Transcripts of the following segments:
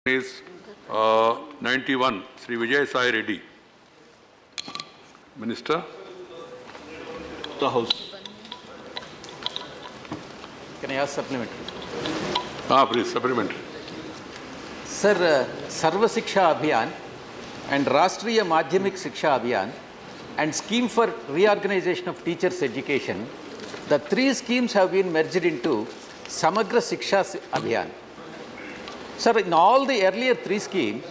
is 91, Sri Vijay Sai Reddy. Minister. The House. Can I ask supplementary? Please, supplementary. Sir, Sarva Shiksha Abhiyan and Rashtriya Madhyamik Shiksha Abhiyan and Scheme for Reorganization of Teachers' Education, the three schemes have been merged into Samagra Shiksha Abhiyan. Sir, in all the earlier three schemes,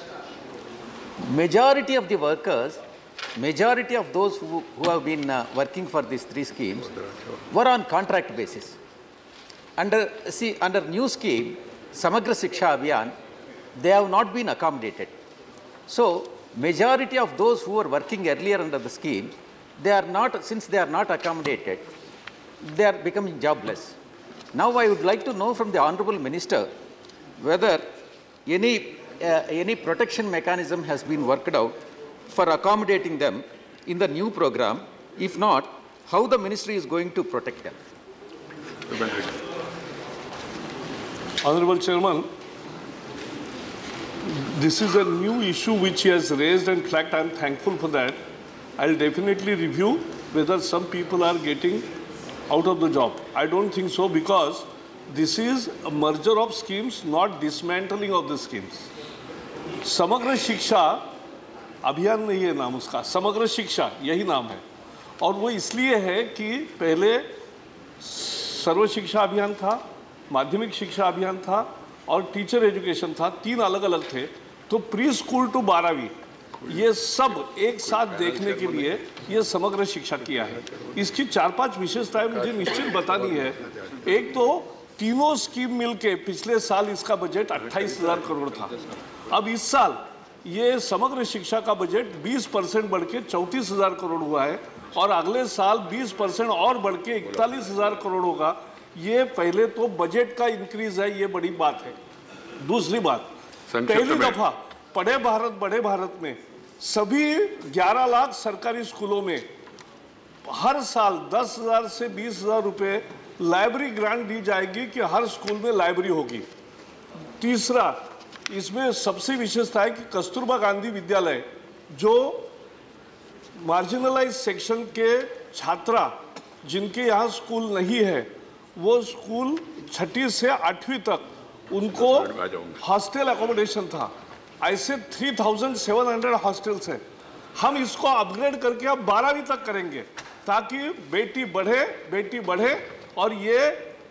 majority of the workers, majority of those who have been working for these three schemes were on contract basis. Under new scheme, Samagra Shiksha Abhiyan, they have not been accommodated. So, majority of those who were working earlier under the scheme, they are not, since they are not accommodated, they are becoming jobless. Now, I would like to know from the Honorable Minister whether any protection mechanism has been worked out for accommodating them in the new program. If not, how the ministry is going to protect them? Honorable Chairman, this is a new issue which he has raised, and in fact I am thankful for that. I will definitely review whether some people are getting out of the job. I don't think so, because this is a merger of schemes, not dismantling of the schemes. समग्र शिक्षा अभियान नहीं है नाम उसका, समग्र शिक्षा यही नाम है, और वो इसलिए है कि पहले सर्व शिक्षा अभियान था, माध्यमिक शिक्षा अभियान था और टीचर एजुकेशन था, तीन अलग अलग थे. तो प्री स्कूल टू 12वीं ये सब एक साथ देखने के लिए ये समग्र शिक्षा किया है. इसकी 4-5 विशेषताएं मुझे निश्चित बतानी है. एक तो तीनों स्कीम मिलके पिछले साल इसका बजट 28,000 करोड़ था. अब इस साल ये समग्र शिक्षा का बजट 20% बढ़ के 34,000 करोड़ हुआ है, और अगले साल 20% और बढ़ के 41,000 करोड़ होगा. ये पहले तो बजट का इंक्रीज है, ये बड़ी बात है. दूसरी बात, पहली दफा पढ़े भारत बड़े भारत में सभी 11 लाख सरकारी स्कूलों में हर साल 10,000 से 20,000 रुपए लाइब्रेरी ग्रांट दी जाएगी कि हर स्कूल में लाइब्रेरी होगी. तीसरा, इसमें सबसे विशेषता है कि कस्तूरबा गांधी विद्यालय जो मार्जिनलाइज सेक्शन के छात्रा जिनके यहाँ स्कूल नहीं है, वो स्कूल 6ठी से 8वीं तक उनको हॉस्टल अकोमोडेशन था. ऐसे 3,700 हॉस्टल्स हैं. हम इसको अपग्रेड करके अब 12वीं तक करेंगे ताकि बेटी बढ़े और ये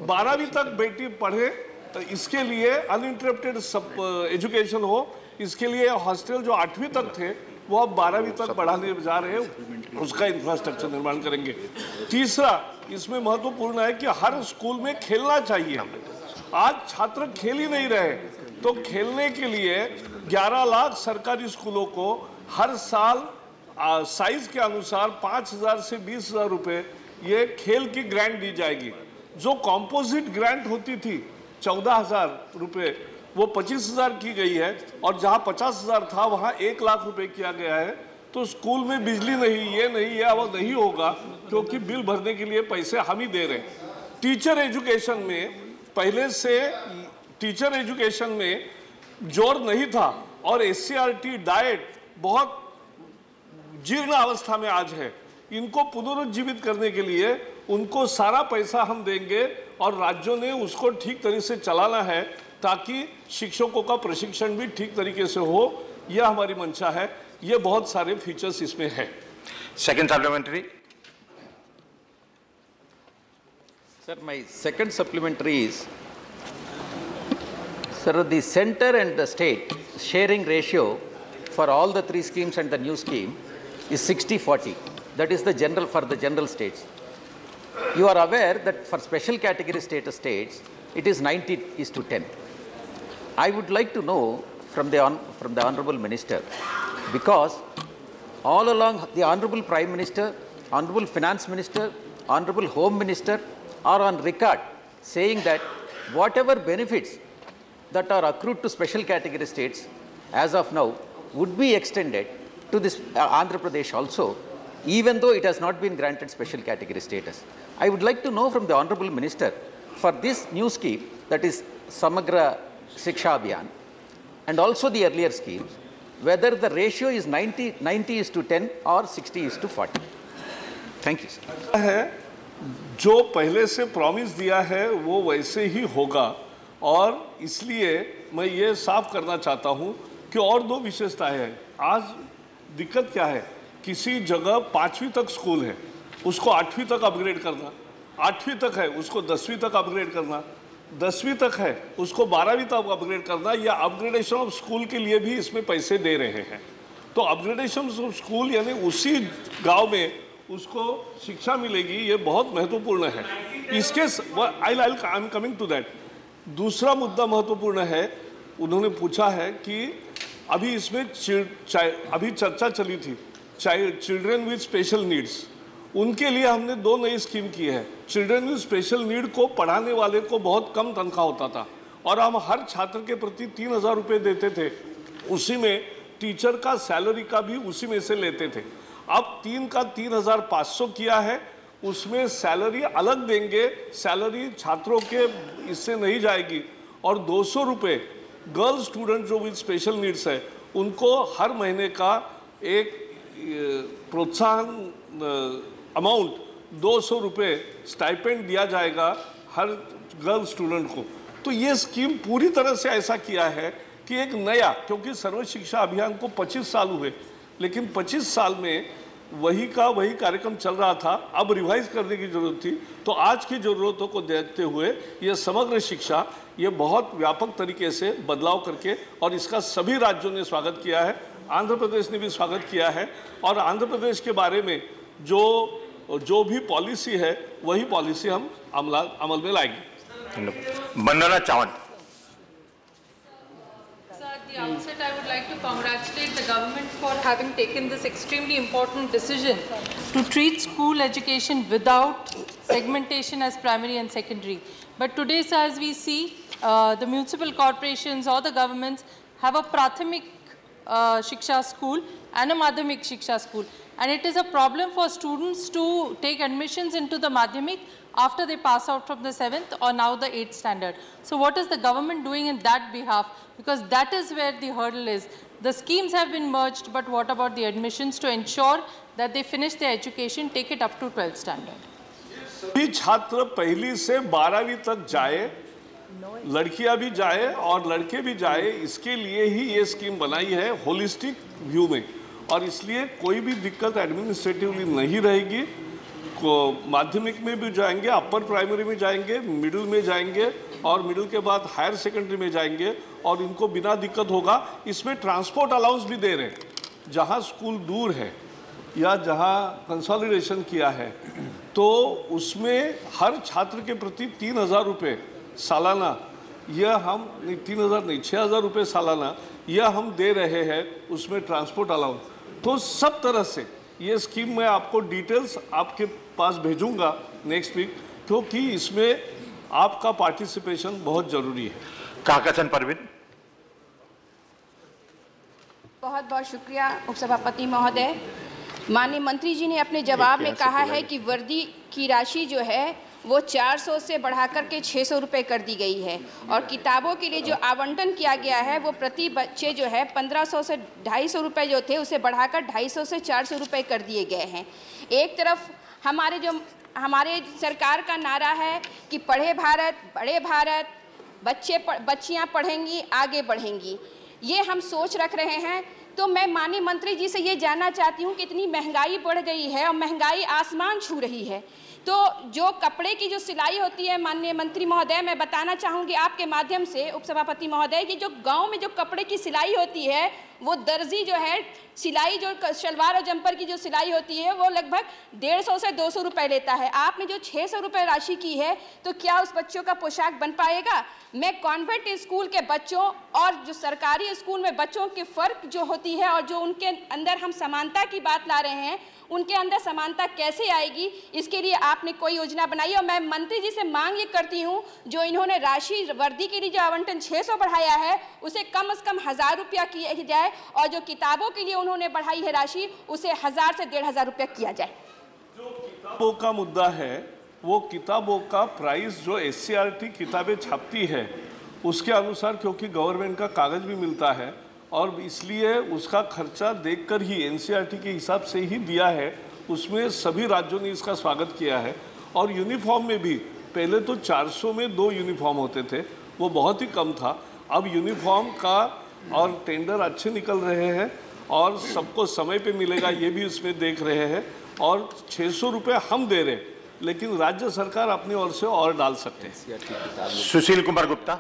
12वीं तक बेटी पढ़े. तो इसके लिए अनइंटरप्टेड एजुकेशन हो, इसके लिए हॉस्टल जो 8वीं तक थे वो अब 12वीं तक बढ़ाने जा रहे हैं, उसका इंफ्रास्ट्रक्चर निर्माण करेंगे. तीसरा, इसमें महत्वपूर्ण है कि हर स्कूल में खेलना चाहिए. आज छात्र खेल ही नहीं रहे, तो खेलने के लिए 11 लाख सरकारी स्कूलों को हर साल साइज के अनुसार 5,000 से 20,000 रुपए ये खेल की ग्रांट दी जाएगी. जो कॉम्पोजिट ग्रांट होती थी 14,000 रुपए, वो 25,000 की गई है, और जहां 50,000 था वहां 1 लाख रुपए किया गया है. तो स्कूल में बिजली नहीं, ये अब नहीं होगा, क्योंकि बिल भरने के लिए पैसे हम ही दे रहे हैं. टीचर एजुकेशन में पहले से टीचर एजुकेशन में जोर नहीं था, और SCRT डाइट बहुत जीर्ण अवस्था में आज है. इनको पुनरुज्जीवित करने के लिए उनको सारा पैसा हम देंगे, और राज्यों ने उसको ठीक तरीके से चलाना है ताकि शिक्षकों का प्रशिक्षण भी ठीक तरीके से हो. यह हमारी मंशा है. ये बहुत सारे फीचर्स इसमें है. Second supplementary. Sir, my second supplementary is, sir, the center and the state sharing ratio for all the three schemes and the new scheme is 60-40. That is the general for the general states. You are aware that for special category status states, it is 90:10. I would like to know from the Honorable Minister, because all along the Honorable Prime Minister, Honorable Finance Minister, Honorable Home Minister are on record saying that whatever benefits that are accrued to special category states as of now would be extended to this Andhra Pradesh also, even though it has not been granted special category status. I would like to know from the Honorable Minister, for this new scheme, that is Samagra Shiksha Abhiyan, and also the earlier schemes, whether the ratio is 90:10 or 60:40. Thank you, sir. है जो पहले से promise दिया है वो वैसे ही होगा, और इसलिए मैं ये साफ करना चाहता हूँ कि और दो विशेषताएं हैं। आज दिक्कत क्या है, किसी जगह 5वीं तक स्कूल है, उसको 8वीं तक अपग्रेड करना, 8वीं तक है उसको 10वीं तक अपग्रेड करना, 10वीं तक है उसको 12वीं तक अपग्रेड करना, या अपग्रेडेशन ऑफ स्कूल के लिए भी इसमें पैसे दे रहे हैं। तो अपग्रेडेशन ऑफ स्कूल यानी उसी गांव में उसको शिक्षा मिलेगी, ये बहुत महत्वपूर्ण है। इसके I am coming to that. दूसरा मुद्दा महत्वपूर्ण है, उन्होंने पूछा है कि अभी इसमें अभी चर्चा चली थी चिल्ड्रन विद स्पेशल नीड्स, उनके लिए हमने 2 नई स्कीम की है। चिल्ड्रन विद स्पेशल नीड को पढ़ाने वाले को बहुत कम तनख्वाह होता था और हम हर छात्र के प्रति 3,000 रुपये देते थे, उसी में टीचर का सैलरी का भी उसी में से लेते थे। अब 3 का 3,500 किया है, उसमें सैलरी अलग देंगे, सैलरी छात्रों के इससे नहीं जाएगी, और 200 रुपये गर्ल स्टूडेंट जो विद स्पेशल नीड्स है उनको हर महीने का एक प्रोत्साहन अमाउंट 200 रुपये स्टाइपेंड दिया जाएगा हर गर्ल स्टूडेंट को। तो ये स्कीम पूरी तरह से ऐसा किया है कि एक नया, क्योंकि सर्व शिक्षा अभियान को 25 साल हुए, लेकिन 25 साल में वही कार्यक्रम चल रहा था, अब रिवाइज करने की जरूरत थी। तो आज की ज़रूरतों को देखते हुए ये समग्र शिक्षा ये बहुत व्यापक तरीके से बदलाव करके, और इसका सभी राज्यों ने स्वागत किया है, आंध्र प्रदेश ने भी स्वागत किया है, और आंध्र प्रदेश के बारे में जो भी पॉलिसी है वही पॉलिसी हम अमल में लाएंगे। वंदना चावन। At the outset, I would like to congratulate the government for having taken this extremely important decision to treat school education without segmentation as primary and secondary. But today, sir, as we see, the municipal corporations or the governments have a Prathamik Shiksha school and a Madhyamik Shiksha school. And it is a problem for students to take admissions into the Madhyamik after they pass out from the 7th or now the 8th standard. So what is the government doing in that behalf? Because that is where the hurdle is. The schemes have been merged, but what about the admissions to ensure that they finish their education, take it up to 12th standard? सभी छात्र पहली से 12वीं तक जाए, लड़कियां भी जाए और लड़के भी जाए, इसके लिए ही ये स्कीम बनाई है होलिस्टिक व्यू में, और इसलिए कोई भी दिक्कत एडमिनिस्ट्रेटिवली नहीं रहेगी। माध्यमिक में भी जाएंगे, अपर प्राइमरी में जाएंगे, मिडिल में जाएंगे, और मिडिल के बाद हायर सेकेंडरी में जाएंगे, और इनको बिना दिक्कत होगा। इसमें ट्रांसपोर्ट अलाउंस भी दे रहे हैं, जहाँ स्कूल दूर है या जहाँ कंसोलिडेशन किया है, तो उसमें हर छात्र के प्रति 3,000 रुपये सालाना, यह हम 3,000 नहीं 6,000 रुपये सालाना यह हम दे रहे हैं, उसमें ट्रांसपोर्ट अलाउंस। तो सब तरह से ये स्कीम मैं आपको डिटेल्स आपके पास भेजूंगा नेक्स्ट वीक, क्योंकि इसमें आपका पार्टिसिपेशन बहुत जरूरी है। काकाचंद परवीन। बहुत बहुत शुक्रिया उपसभापति महोदय। माननीय मंत्री जी ने अपने जवाब में कहा है कि वर्दी की राशि जो है वो 400 से बढ़ाकर के 600 रुपये कर दी गई है, और किताबों के लिए जो आवंटन किया गया है वो प्रति बच्चे जो है 1500 से 250 रुपये जो थे उसे बढ़ाकर 250 से 400 रुपये कर दिए गए हैं। एक तरफ हमारे सरकार का नारा है कि पढ़े भारत बड़े भारत, बच्चियाँ पढ़ेंगी आगे बढ़ेंगी, ये हम सोच रख रहे हैं। तो मैं माननीय मंत्री जी से ये जानना चाहती हूँ कि इतनी महंगाई बढ़ गई है और महंगाई आसमान छू रही है, तो जो कपड़े की जो सिलाई होती है, माननीय मंत्री महोदय, मैं बताना चाहूँगी आपके माध्यम से उपसभापति महोदय कि जो गांव में जो कपड़े की सिलाई होती है वो दर्जी जो है सिलाई, जो शलवार और जंपर की जो सिलाई होती है वो लगभग 150 से 200 रुपये लेता है। आपने जो 600 रुपये राशि की है तो क्या उस बच्चों का पोशाक बन पाएगा? मैं कॉन्वेंट स्कूल के बच्चों और जो सरकारी स्कूल में बच्चों के फ़र्क जो होती है और जो उनके अंदर हम समानता की बात ला रहे हैं, उनके अंदर समानता कैसे आएगी, इसके लिए आपने कोई योजना बनाई? और मैं मंत्री जी से मांग ये करती हूँ, जो इन्होंने राशि वर्दी के लिए जो आवंटन 600 बढ़ाया है उसे कम से कम 1000 रुपया किया जाए, और जो किताबों के लिए उन्होंने बढ़ाई है राशि उसे 1000 से 1500 रुपया किया जाए। जो किताबों का मुद्दा है वो किताबों का प्राइस जो SCERT किताबें छापती है उसके अनुसार, क्योंकि गवर्नमेंट का कागज भी मिलता है और इसलिए उसका खर्चा देखकर ही एनसीईआरटी के हिसाब से ही दिया है, उसमें सभी राज्यों ने इसका स्वागत किया है। और यूनिफॉर्म में भी पहले तो 400 में 2 यूनिफॉर्म होते थे, वो बहुत ही कम था। अब यूनिफॉर्म का और टेंडर अच्छे निकल रहे हैं और सबको समय पे मिलेगा ये भी उसमें देख रहे हैं। और 600 रुपये हम दे रहे हैं, लेकिन राज्य सरकार अपनी ओर से और डाल सकते हैं। सुशील कुमार गुप्ता।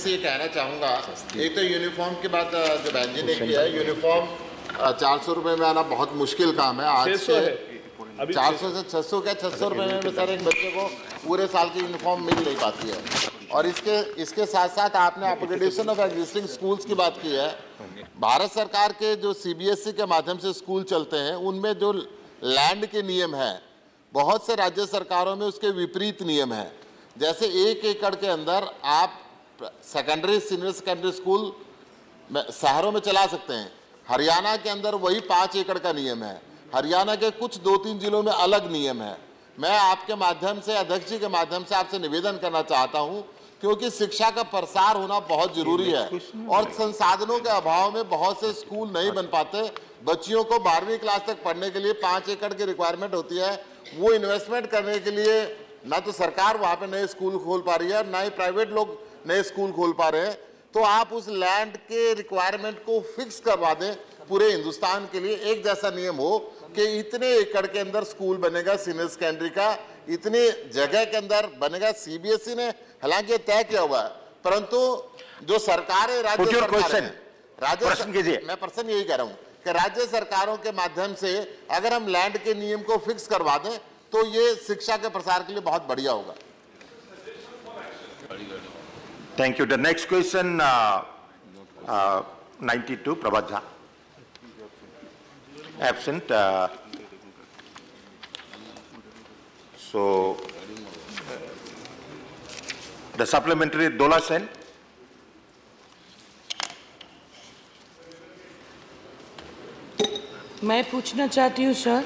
ये कहना चाहूँगा, एक तो यूनिफॉर्म के बाद जो बहन जी ने किया है, यूनिफॉर्म 400 रुपये में आना बहुत मुश्किल काम है। आज से 400 से 600 क्या 600 रुपये में सर एक बच्चे को पूरे साल की यूनिफॉर्म मिल नहीं पाती है। और इसके साथ साथ आपने अपग्रेडेशन ऑफ एग्जिस्टिंग स्कूल्स की बात की है। भारत सरकार के जो सीबीएसई के माध्यम से स्कूल चलते हैं, उनमें जो लैंड के नियम हैं, बहुत से राज्य सरकारों में उसके विपरीत नियम हैं। जैसे 1 एकड़ के अंदर आप सेकेंडरी सीनियर सेकेंडरी स्कूल शहरों में चला सकते हैं। हरियाणा के अंदर वही 5 एकड़ का नियम है। हरियाणा के कुछ 2-3 जिलों में अलग नियम है। मैं आपके माध्यम से, अध्यक्ष जी के माध्यम से आपसे निवेदन करना चाहता हूं, क्योंकि शिक्षा का प्रसार होना बहुत जरूरी है और संसाधनों के अभाव में बहुत से स्कूल नहीं बन पाते। बच्चियों को 12वीं क्लास तक पढ़ने के लिए 5 एकड़ की रिक्वायरमेंट होती है। वो इन्वेस्टमेंट करने के लिए ना तो सरकार वहाँ पे नए स्कूल खोल पा रही है, ना ही प्राइवेट लोग नए स्कूल खोल पा रहे हैं। तो आप उस लैंड के रिक्वायरमेंट को फिक्स करवा दें, पूरे हिंदुस्तान के लिए एक जैसा नियम हो कि इतने एकड़ के अंदर स्कूल बनेगा सीनियर सेकेंडरी का, इतने जगह के अंदर बनेगा। सीबीएसई ने हालांकि तय किया हुआ है, परंतु जो सरकार है, राज्य सरकार, मैं प्रश्न यही कह रहा हूँ कि राज्य सरकारों के माध्यम से अगर हम लैंड के नियम को फिक्स करवा दें तो ये शिक्षा के प्रसार के लिए बहुत बढ़िया होगा। Thank you. The next question, 92, Prabhat Jha. Absent. So, the supplementary, Dola Sen. मैं पूछना चाहती हूँ sir,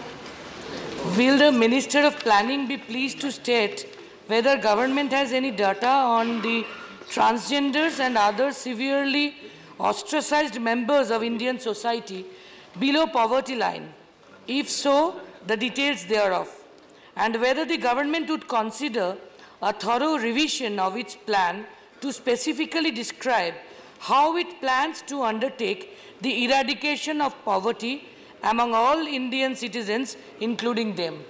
will the Minister of Planning be pleased to state whether government has any data on the transgenders and other severely ostracized members of Indian society below poverty line? If so, the details thereof. And whether the government would consider a thorough revision of its plan to specifically describe how it plans to undertake the eradication of poverty among all Indian citizens, including them.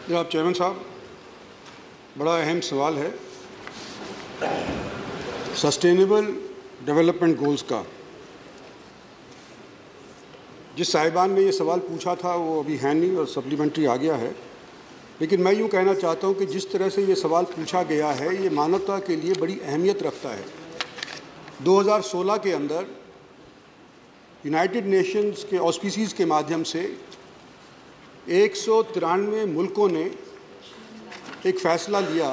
जनाब chairman साहब, बड़ा अहम सवाल है sustainable development goals का। जिस साहिबान ने ये सवाल पूछा था वो अभी है नहीं और सप्लीमेंट्री आ गया है, लेकिन मैं यूँ कहना चाहता हूँ कि जिस तरह से ये सवाल पूछा गया है ये मानवता के लिए बड़ी अहमियत रखता है। 2016 के अंदर यूनाइटेड नेशंस के ऑस्पिसीज़ के माध्यम से 193 मुल्कों ने एक फ़ैसला लिया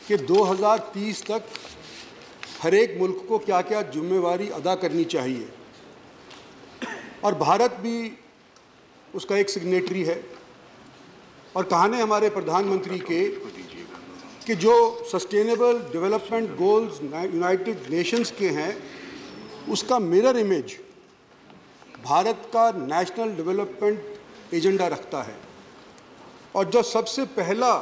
कि 2030 तक हर एक मुल्क को क्या क्या जिम्मेवारी अदा करनी चाहिए, और भारत भी उसका एक सिग्नेटरी है। और कहने हमारे प्रधानमंत्री के कि जो sustainable development goals United Nations के हैं उसका मिरर इमेज भारत का नेशनल डेवलपमेंट एजेंडा रखता है। और जो सबसे पहला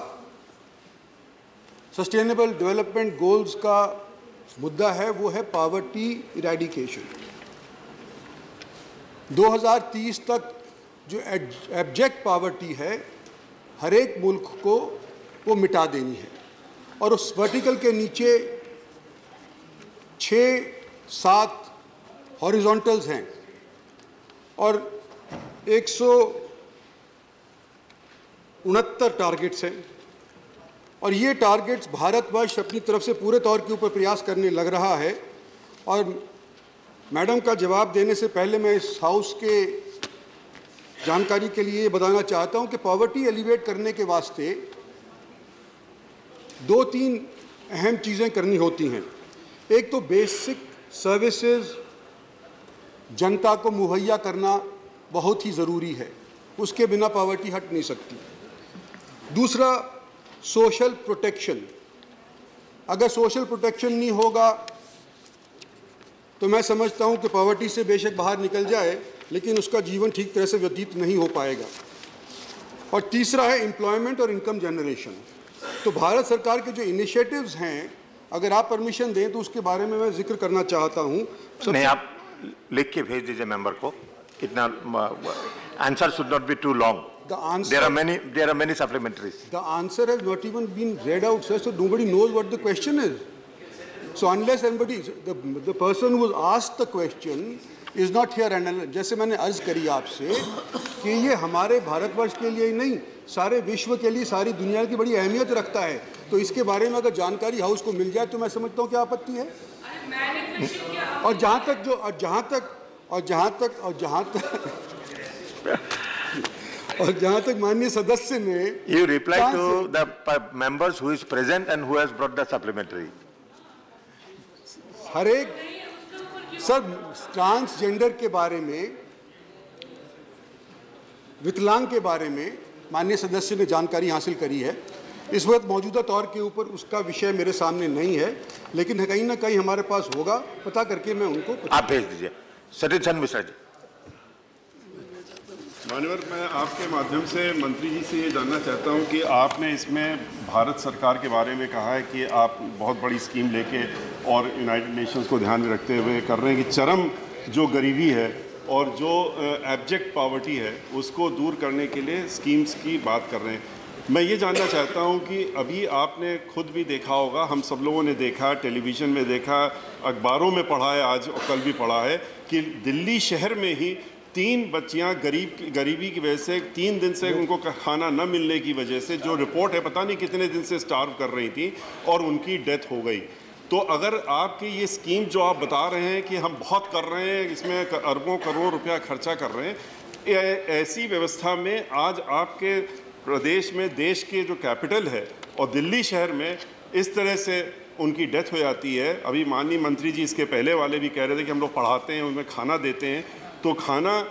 सस्टेनेबल डेवलपमेंट गोल्स का मुद्दा है वो है पॉवर्टी इरेडिकेशन। 2030 तक जो एब्जेक्ट पॉवर्टी है हर एक मुल्क को वो मिटा देनी है। और उस वर्टिकल के नीचे 6-7 हॉरिजॉन्टल्स हैं और 169 टारगेट्स हैं। और ये टारगेट्स भारतवर्ष अपनी तरफ से पूरे तौर के ऊपर प्रयास करने लग रहा है। और मैडम का जवाब देने से पहले मैं इस हाउस के जानकारी के लिए बताना चाहता हूं कि पॉवर्टी एलिवेट करने के वास्ते 2-3 अहम चीज़ें करनी होती हैं। एक तो बेसिक सर्विसेज जनता को मुहैया करना बहुत ही ज़रूरी है। उसके बिना पॉवर्टी हट नहीं सकती। दूसरा, सोशल प्रोटेक्शन। अगर सोशल प्रोटेक्शन नहीं होगा तो मैं समझता हूं कि पॉवर्टी से बेशक बाहर निकल जाए, लेकिन उसका जीवन ठीक तरह से व्यतीत नहीं हो पाएगा। और तीसरा है एम्प्लॉयमेंट और इनकम जनरेशन। तो भारत सरकार के जो इनिशिएटिव्स हैं, अगर आप परमिशन दें तो उसके बारे में मैं जिक्र करना चाहता हूं। नहीं, आप लिख के भेज दीजिए मेंबर को, इतना answer should not be too long. There are many supplementaries. The answer has not even been read out, sir, so nobody knows what the question is. So unless anybody, the person who was asked the question is not here, and जैसे मैंने अर्ज करी आपसे कि ये हमारे भारतवर्ष के लिए ही नहीं, सारे विश्व के लिए, सारी दुनिया की बड़ी अहमियत रखता है, तो इसके बारे में अगर जानकारी हाउस को मिल जाए तो मैं समझता हूँ क्या आपत्ति है। और जहाँ तक माननीय सदस्य ने You reply to the members who is present and who has brought the supplementary. हर एक सर ट्रांसजेंडर के बारे में, विकलांग के बारे में माननीय सदस्य ने जानकारी हासिल करी है। इस वक्त मौजूदा तौर के ऊपर उसका विषय मेरे सामने नहीं है, लेकिन कहीं ना कहीं हमारे पास होगा, पता करके मैं उनको आप भेज दीजिए। सतीश चंद्र मिश्रा जी। माननीय, मैं आपके माध्यम से मंत्री जी से ये जानना चाहता हूँ कि आपने इसमें भारत सरकार के बारे में कहा है कि आप बहुत बड़ी स्कीम लेके और यूनाइटेड नेशंस को ध्यान में रखते हुए कर रहे हैं कि चरम जो गरीबी है और जो एब्जेक्ट पॉवर्टी है उसको दूर करने के लिए स्कीम्स की बात कर रहे हैं। मैं ये जानना चाहता हूँ कि अभी आपने खुद भी देखा होगा, हम सब लोगों ने देखा, टेलीविज़न में देखा, अखबारों में पढ़ा है, आज और कल भी पढ़ा है कि दिल्ली शहर में ही 3 बच्चियां गरीबी की वजह से 3 दिन से उनको खाना न मिलने की वजह से, जो रिपोर्ट है पता नहीं कितने दिन से स्टार्व कर रही थी और उनकी डेथ हो गई। तो अगर आपकी ये स्कीम जो आप बता रहे हैं कि हम बहुत कर रहे हैं, इसमें अरबों करोड़ रुपया खर्चा कर रहे हैं, ऐसी व्यवस्था में आज आपके प्रदेश में देश के जो कैपिटल है और दिल्ली शहर में इस तरह से उनकी डेथ हो जाती है। अभी माननीय मंत्री जी इसके पहले वाले भी कह रहे थे कि हम लोग पढ़ाते हैं, उनमें खाना देते हैं, तो खाना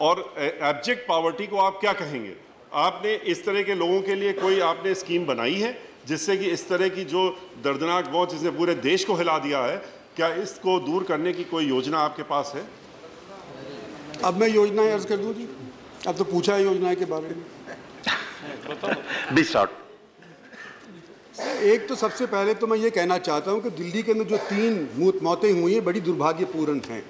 और एब्जेक्ट पॉवर्टी को आप क्या कहेंगे? आपने इस तरह के लोगों के लिए कोई आपने स्कीम बनाई है जिससे कि इस तरह की जो दर्दनाक मौत जिसने पूरे देश को हिला दिया है, क्या इसको दूर करने की कोई योजना आपके पास है? अब मैं योजनाएं अर्ज कर दूं जी, अब तो पूछा है योजनाएं के बारे में। एक तो सबसे पहले तो मैं ये कहना चाहता हूँ कि दिल्ली के अंदर जो 3 मौतें हुई हैं बड़ी दुर्भाग्यपूर्ण हैं।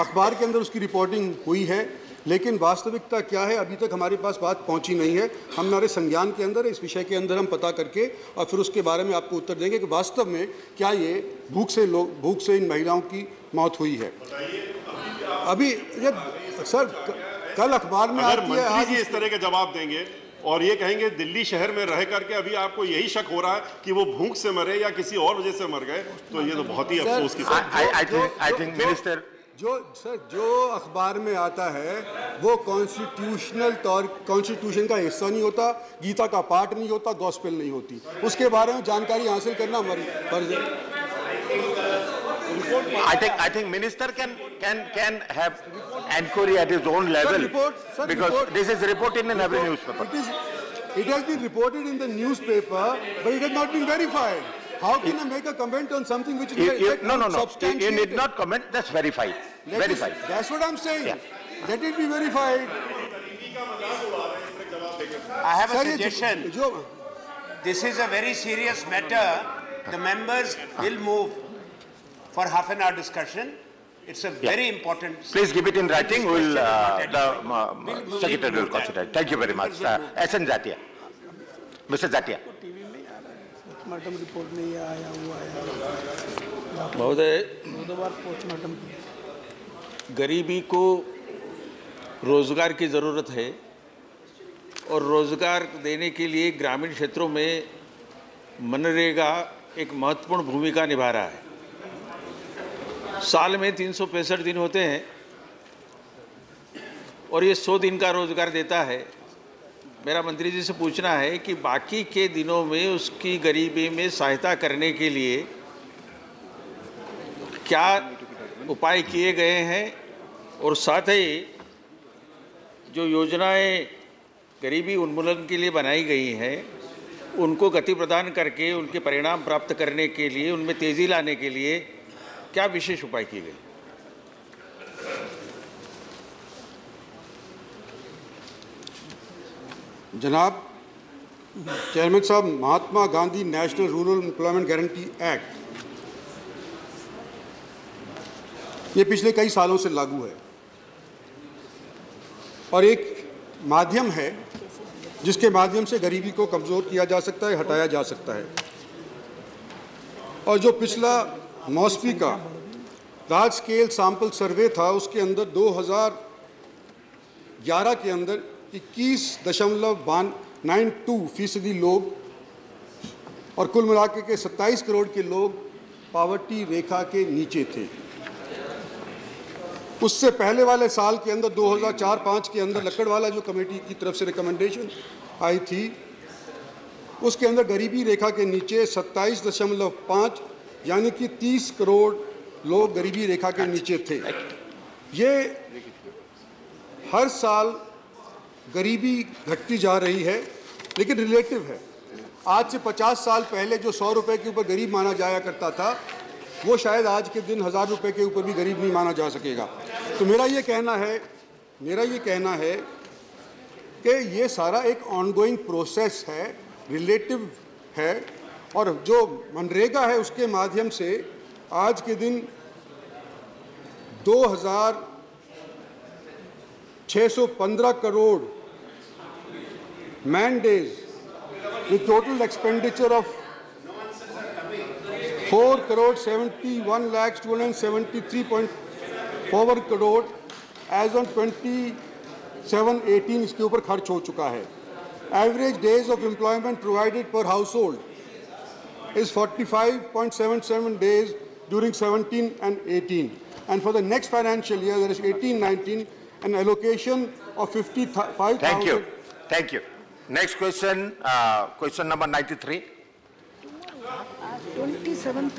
अखबार के अंदर उसकी रिपोर्टिंग हुई है, लेकिन वास्तविकता क्या है अभी तक हमारे पास बात पहुंची नहीं है। हमारे संज्ञान के अंदर इस विषय के अंदर हम पता करके और फिर उसके बारे में आपको उत्तर देंगे कि वास्तव में क्या ये भूख से इन महिलाओं की मौत हुई है। अभी ये सर कल अखबार में अगर मंत्री जी इस तरह के जवाब देंगे और ये कहेंगे दिल्ली शहर में रह करके अभी आपको यही शक हो रहा है कि वो भूख से मरे या किसी और वजह से मर गए, तो ये तो बहुत ही अफसोस की बात आई थिंक मिनिस्टर जो अखबार में आता है वो कॉन्स्टिट्यूशन का हिस्सा नहीं होता, गीता का पाठ नहीं होता, गॉस्पेल नहीं होती। उसके बारे में जानकारी हासिल करना हमारी फर्ज है। I think minister can have inquiry at his own level, because this is reported in every newspaper. It has been reported in the newspaper, but it has not been verified. How can I make a comment on something which is no. You need not comment. That's verified. Verified. That's what I'm saying. Yeah. Let it be verified. I have a suggestion. This is a very serious matter. The members will move for half an hour discussion. It's a very important. Please keep it in writing. The secretary will consider it. Thank you very much. S.N. Zatia. Mr. Zatia. Postmortem report नहीं आया हुआ है महोदय, 2 बार postmortem किया। गरीबी को रोज़गार की ज़रूरत है और रोज़गार देने के लिए ग्रामीण क्षेत्रों में मनरेगा एक महत्वपूर्ण भूमिका निभा रहा है। साल में 365 दिन होते हैं और ये 100 दिन का रोज़गार देता है। मेरा मंत्री जी से पूछना है कि बाकी के दिनों में उसकी गरीबी में सहायता करने के लिए क्या उपाय किए गए हैं और साथ ही जो योजनाएं गरीबी उन्मूलन के लिए बनाई गई हैं उनको गति प्रदान करके उनके परिणाम प्राप्त करने के लिए, उनमें तेज़ी लाने के लिए क्या विशेष उपाय किए गए? जनाब चेयरमैन साहब, Mahatma Gandhi national rural employment guarantee act ये पिछले कई सालों से लागू है और एक माध्यम है जिसके माध्यम से गरीबी को कमज़ोर किया जा सकता है, हटाया जा सकता है। और जो पिछला मौसमी का लार्ज स्केल सैंपल सर्वे था उसके अंदर 2011 के अंदर 21.92% लोग और कुल मिलाकर के 27 करोड़ के लोग पावर्टी रेखा के नीचे थे। उससे पहले वाले साल के अंदर 2004-05 के अंदर लकड़वाला जो कमेटी की तरफ से रिकमेंडेशन आई थी उसके अंदर गरीबी रेखा के नीचे 27.5 यानी कि 30 करोड़ लोग गरीबी रेखा के नीचे थे। ये हर साल गरीबी घटती जा रही है लेकिन रिलेटिव है। आज से 50 साल पहले जो 100 रुपए के ऊपर गरीब माना जाया करता था वो शायद आज के दिन 1000 रुपए के ऊपर भी गरीब नहीं माना जा सकेगा। तो मेरा ये कहना है कि ये सारा एक ऑनगोइंग प्रोसेस है, रिलेटिव है और जो मनरेगा है उसके माध्यम से आज के दिन 2615 crore man days with total expenditure of 4,71,273.4 crore as on 27/18 इसके ऊपर खर्च हो चुका है। Average days of employment provided per household is 45.77 days during 17 and 18, and for the next financial year, that is 18-19, an allocation of 55,000. Thank you. Next question, question number 93. 27th.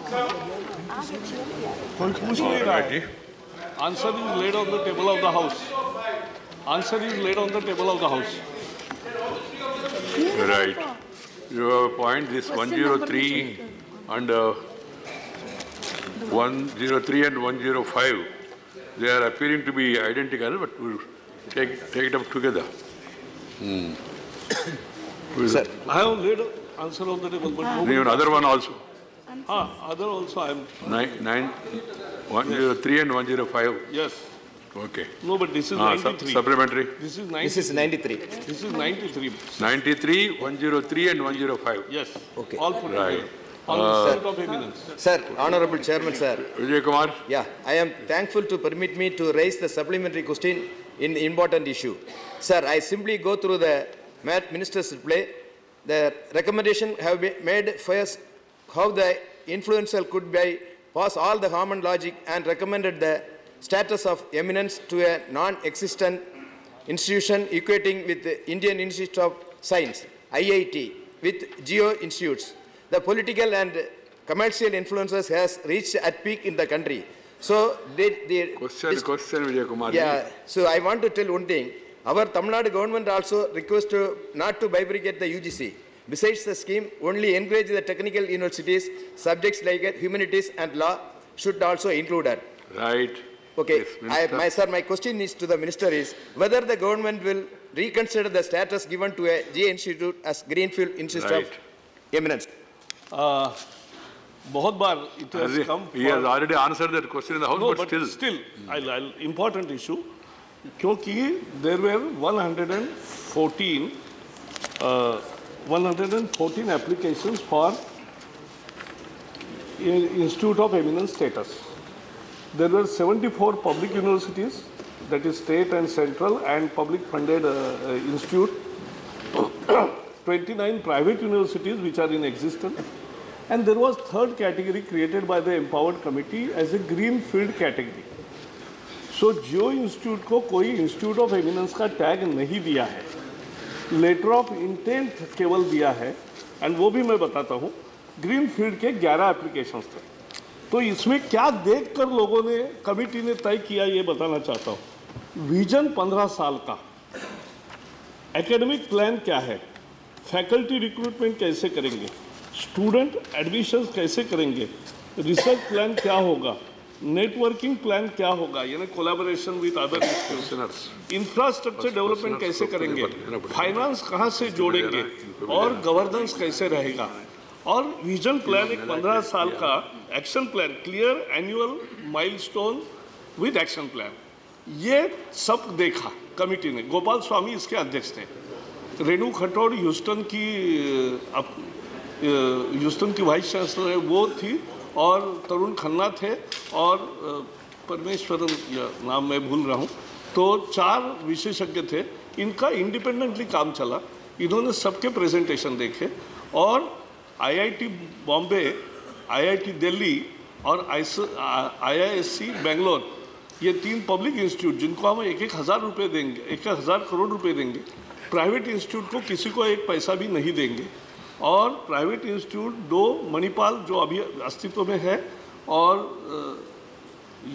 Answer is laid on the table of the House. Answer is laid on the table of the House. Right. You have a point. This 103 and 103 and 105, they are appearing to be identical, but we'll take it up together. Sir, I have laid answer on the table, but Another one also. Other also I am. 103 and 105. Yes. Okay. No, but this is 93. Supplementary. This is 93. This is 93. This is 93. 93, 103 and 105. Yes. Okay. All put Right. On the side of eminence. Sir, Honorable Chairman, sir. Vijay Kumar. Yeah, I am thankful to permit me to raise the supplementary question in the important issue. Sir, I simply go through the Minister's reply. The recommendation have been made first how the influential could be pass all the common logic and recommended the status of eminence to a non-existent institution equating with the Indian Institute of Science, IIT, with Geo Institutes. The political and commercial influences has reached at peak in the country. So, question, Vijay Kumar. Yeah, so I want to tell one thing. Our Tamil Nadu government also requests not to bifurcate the UGC. Besides the scheme, only encourage the technical universities, subjects like humanities and law should also include it. Right. Okay, Yes, my question is to the minister is whether the government will reconsider the status given to a G Institute as Greenfield Institute of Eminence. बहुत बार it has come. He has already answered that question in the House, no, but still. I'll important issue. क्योंकि there were 114 applications for Institute of Eminence status. There were 74 public universities, that is state and central and public funded institute, 29 private universities which are in existence, and there was third category created by the empowered committee as a greenfield category. So Jio institute को कोई institute of eminence का tag नहीं दिया है, letter of intent केवल दिया है, and वो भी मैं बताता हूँ ग्रीनफील्ड के 11 एप्लीकेशंस थे। तो इसमें क्या देखकर लोगों ने कमिटी ने तय किया ये बताना चाहता हूँ। विजन 15 साल का एकेडमिक प्लान क्या है, फैकल्टी रिक्रूटमेंट कैसे करेंगे, स्टूडेंट एडमिशंस कैसे करेंगे, रिसर्च प्लान क्या होगा, नेटवर्किंग प्लान क्या होगा, यानी collaboration with other institutions, infrastructure development कैसे करेंगे, फाइनेंस कहाँ से जोड़ेंगे और गवर्नेंस कैसे रहेगा, और विजन प्लान एक 15 साल का action plan, clear annual milestone with action plan, ये सब देखा कमिटी ने। गोपाल स्वामी इसके अध्यक्ष थे, रेणु खटोड़ ह्यूस्टन की वाइस चांसलर है वो थी, और तरुण खन्ना थे, और परमेश्वरन नाम मैं भूल रहा हूँ। तो 4 विशेषज्ञ थे, इनका इंडिपेंडेंटली काम चला, इन्होंने सबके प्रेजेंटेशन देखे, और IIT बॉम्बे, IIT दिल्ली और IISc बेंगलोर, ये 3 पब्लिक इंस्टीट्यूट जिनको हम 1,000 रुपये देंगे, 1,000 करोड़ रुपए देंगे, प्राइवेट इंस्टीट्यूट को किसी को 1 पैसा भी नहीं देंगे, और प्राइवेट इंस्टीट्यूट 2 मणिपाल जो अभी अस्तित्व में है, और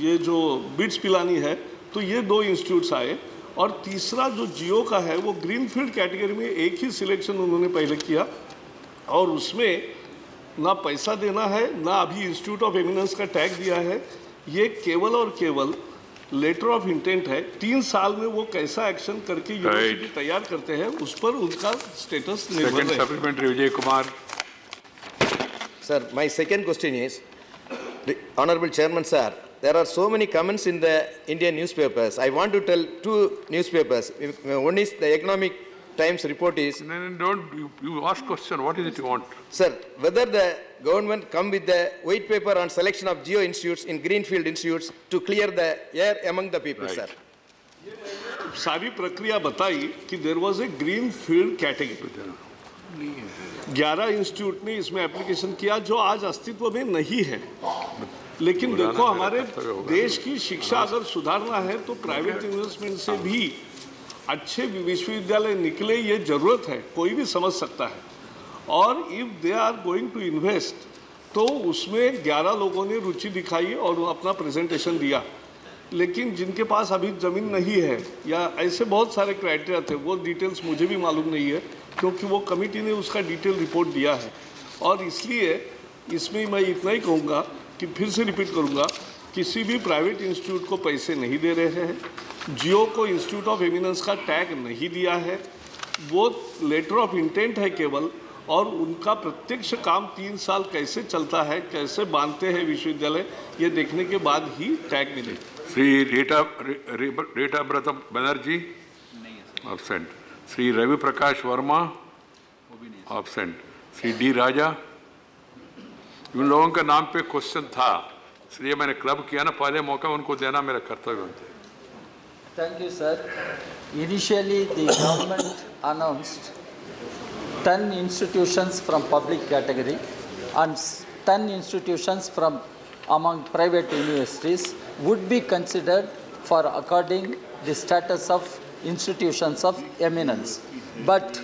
ये जो बिट्स पिलानी है, तो ये 2 इंस्टीट्यूट्स आए, और तीसरा जो जियो का है वो ग्रीनफील्ड कैटेगरी में एक ही सिलेक्शन उन्होंने पहले किया, और उसमें ना पैसा देना है ना अभी इंस्टीट्यूट ऑफ एमिनेंस का टैग दिया है, ये केवल और केवल लेटर ऑफ इंटेंट है। 3 साल में वो कैसा एक्शन करके यूनिवर्सिटी तैयार करते हैं उस पर उनका स्टेटस निर्भर है। Supplementary Vijay Kumar. Sir, my second question is, Honorable Chairman Sir, there are so many comments in the Indian newspapers. I want to tell 2 newspapers. One is the Economic Times report is... No, don't. You ask question. What is it you want? Sir, whether the government come with the white paper on selection of geo institutes in greenfield institutes to clear the air among the people, right. Sir. सारी प्रक्रिया बताई कि there was a green field category, 11 institute ने इसमें application किया जो आज अस्तित्व में नहीं है। लेकिन देखो, हमारे देश की शिक्षा अगर सुधारना है तो प्राइवेट इन्वेस्टमेंट से भी अच्छे विश्वविद्यालय निकले, ये जरूरत है, कोई भी समझ सकता है। और if they are going to invest, तो उसमें 11 लोगों ने रुचि दिखाई और अपना प्रेजेंटेशन दिया, लेकिन जिनके पास अभी ज़मीन नहीं है या ऐसे बहुत सारे क्राइटेरिया थे, वो डिटेल्स मुझे भी मालूम नहीं है, क्योंकि वो कमेटी ने उसका डिटेल रिपोर्ट दिया है। और इसलिए इसमें मैं इतना ही कहूँगा कि फिर से रिपीट करूँगा, किसी भी प्राइवेट इंस्टीट्यूट को पैसे नहीं दे रहे हैं, जियो को इंस्टीट्यूट ऑफ एमिनेंस का टैग नहीं दिया है, वो लेटर ऑफ इंटेंट है केवल, और उनका प्रत्यक्ष काम 3 साल कैसे चलता है, कैसे बांधते हैं विश्वविद्यालय, ये देखने के बाद ही टैग मिले। Shri Rita ब्रतम Banerjee absent, Shri Ravi Prakash Verma absent, Shri D राजा। उन लोगों का नाम पे क्वेश्चन था, इसलिए मैंने क्लब किया ना, पहले मौका उनको देना मेरा कर्तव्य बनता है। Thank you, sir. Initially, the government announced 10 institutions from public category and 10 institutions from among private universities would be considered for according the status of institutions of eminence. But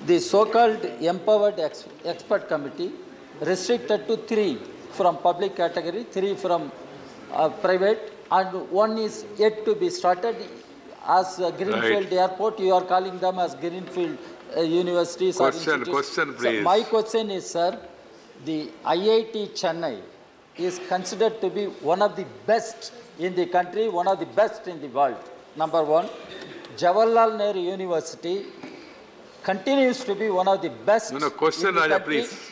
the so-called empowered expert committee restricted to 3 from public category, 3 from private, and 1 is yet to be started as Greenfield Right. Airport. You are calling them as Greenfield universities or institutes. Question, please. So my question is, sir, the IIT Chennai is considered to be one of the best in the country, one of the best in the world. Number 1, Jawaharlal Nehru University continues to be one of the best. No, question, in the Raja, country. please.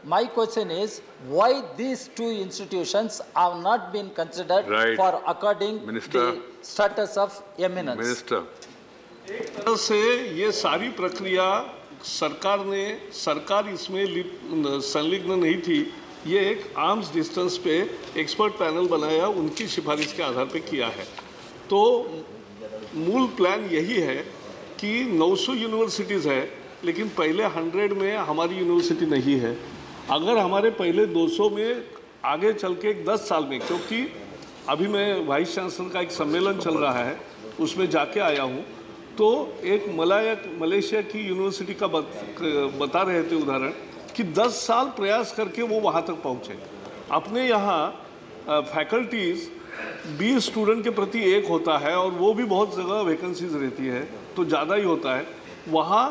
My question is, why these 2 institutions have not been considered Right. for according Minister. the status of eminence? Minister, एक तरह से ये सारी प्रक्रिया सरकार इसमें संलिग्न नहीं थी, ये एक आर्म्स डिस्टेंस पे एक्सपर्ट पैनल बनाया, उनकी सिफारिश के आधार पे किया है। तो मूल प्लान यही है कि 900 यूनिवर्सिटीज़ है, लेकिन पहले 100 में हमारी यूनिवर्सिटी नहीं है। अगर हमारे पहले 200 में आगे चल के 10 साल में, क्योंकि अभी मैं वाइस चांसलर का एक सम्मेलन चल रहा है, उसमें जाके आया हूँ, तो एक मलेशिया की यूनिवर्सिटी का बता रहे थे उदाहरण कि 10 साल प्रयास करके वो वहाँ तक पहुँचे। अपने यहाँ फैकल्टीज़ 20 स्टूडेंट के प्रति 1 होता है, और वो भी बहुत जगह वैकेंसीज रहती है, तो ज़्यादा ही होता है। वहाँ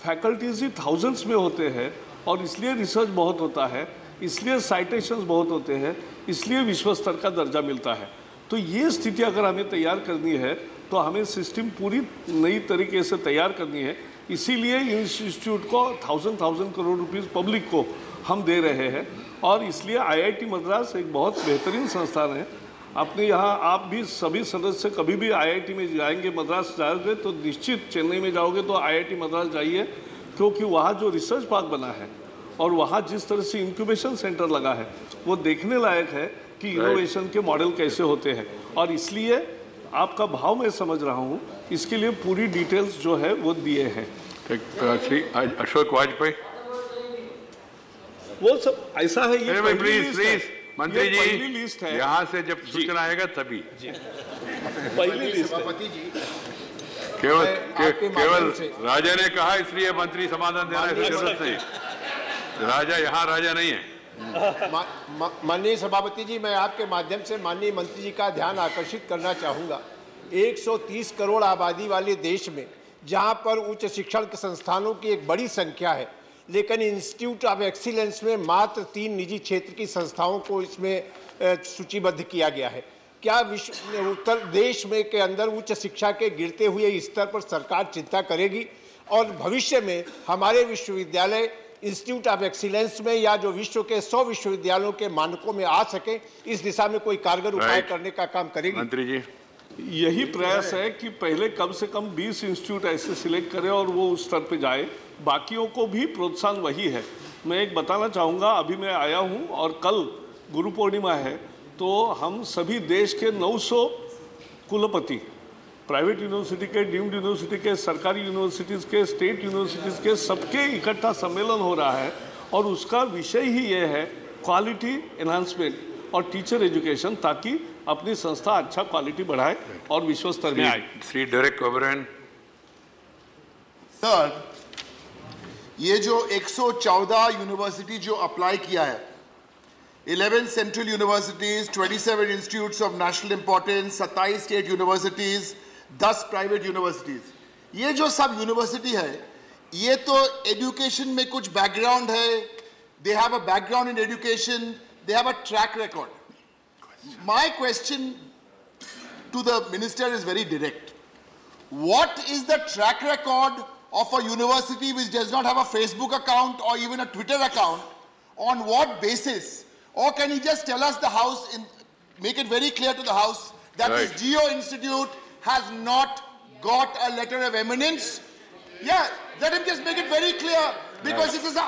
फैकल्टीज ही थाउजेंड्स में होते हैं और इसलिए रिसर्च बहुत होता है, इसलिए साइटेशंस बहुत होते हैं, इसलिए विश्व स्तर का दर्जा मिलता है। तो ये स्थिति अगर हमें तैयार करनी है तो हमें सिस्टम पूरी नई तरीके से तैयार करनी है। इसीलिए इंस्टीट्यूट को 1000 करोड़ रुपीस पब्लिक को हम दे रहे हैं और इसलिए IIT मद्रास एक बहुत बेहतरीन संस्थान है। अपने यहाँ आप भी सभी सदस्य कभी भी IIT में जाएंगे, मद्रास जाओगे तो निश्चित, चेन्नई में जाओगे तो IIT मद्रास जाइए, क्योंकि वहाँ जो रिसर्च पार्क बना है और वहाँ जिस तरह से इंक्यूबेशन सेंटर लगा है वो देखने लायक है कि इनोवेशन के मॉडल कैसे होते हैं। और इसलिए आपका भाव मैं समझ रहा हूँ, इसके लिए पूरी डिटेल्स जो है वो दिए हैं। श्री अशोक वाजपेयी, वो सब ऐसा है। ये प्लीज मंत्री पहली लिस्ट है। यहाँ से जब सूचना आएगा तभी पहली लिस्ट केवल राजा ने कहा इसलिए मंत्री समाधान देना की जरूरत नहीं। राजा यहाँ राजा नहीं है। माननीय सभापति जी, मैं आपके माध्यम से माननीय मंत्री जी का ध्यान आकर्षित करना चाहूँगा। 130 करोड़ आबादी वाले देश में जहाँ पर उच्च शिक्षण के संस्थानों की एक बड़ी संख्या है, लेकिन इंस्टीट्यूट ऑफ एक्सीलेंस में मात्र 3 निजी क्षेत्र की संस्थाओं को इसमें सूचीबद्ध किया गया है। क्या विश्व उत्तर देश में के अंदर उच्च शिक्षा के गिरते हुए स्तर पर सरकार चिंता करेगी और भविष्य में हमारे विश्वविद्यालय इंस्टीट्यूट ऑफ एक्सीलेंस में या जो विश्व के 100 विश्वविद्यालयों के मानकों में आ सके, इस दिशा में कोई कारगर उपाय करने का काम करेगी? मंत्री जी, यही प्रयास है कि पहले कम से कम 20 इंस्टीट्यूट ऐसे सिलेक्ट करें और वो उस स्तर पे जाए, बाकियों को भी प्रोत्साहन वही है। मैं एक बताना चाहूँगा, अभी मैं आया हूँ और कल गुरु पूर्णिमा है, तो हम सभी देश के 900 कुलपति, प्राइवेट यूनिवर्सिटी के, डीम्ड यूनिवर्सिटी के, सरकारी यूनिवर्सिटीज़ के, स्टेट यूनिवर्सिटीज़ के, सबके इकट्ठा सम्मेलन हो रहा है और उसका विषय ही ये है क्वालिटी एनहांसमेंट और टीचर एजुकेशन, ताकि अपनी संस्था अच्छा क्वालिटी बढ़ाए और विश्व स्तर में आए। श्री डेरेक ओबरायन। सर, ये जो 114 यूनिवर्सिटी जो अप्लाई किया है, 11 central universities, 27 institutes of national importance, 27 state universities, 10 private universities, ये जो सब यूनिवर्सिटी है, ये तो एजुकेशन में कुछ बैकग्राउंड है, they have a background in education, they have a track record. My question to the minister is very direct. What is the track record of a university which does not have a Facebook account or even a Twitter account? On what basis? Or can he just tell us the House, make it very clear to the House that this Geo Institute has not got a letter of eminence? Yeah, let him just make it very clear, because it is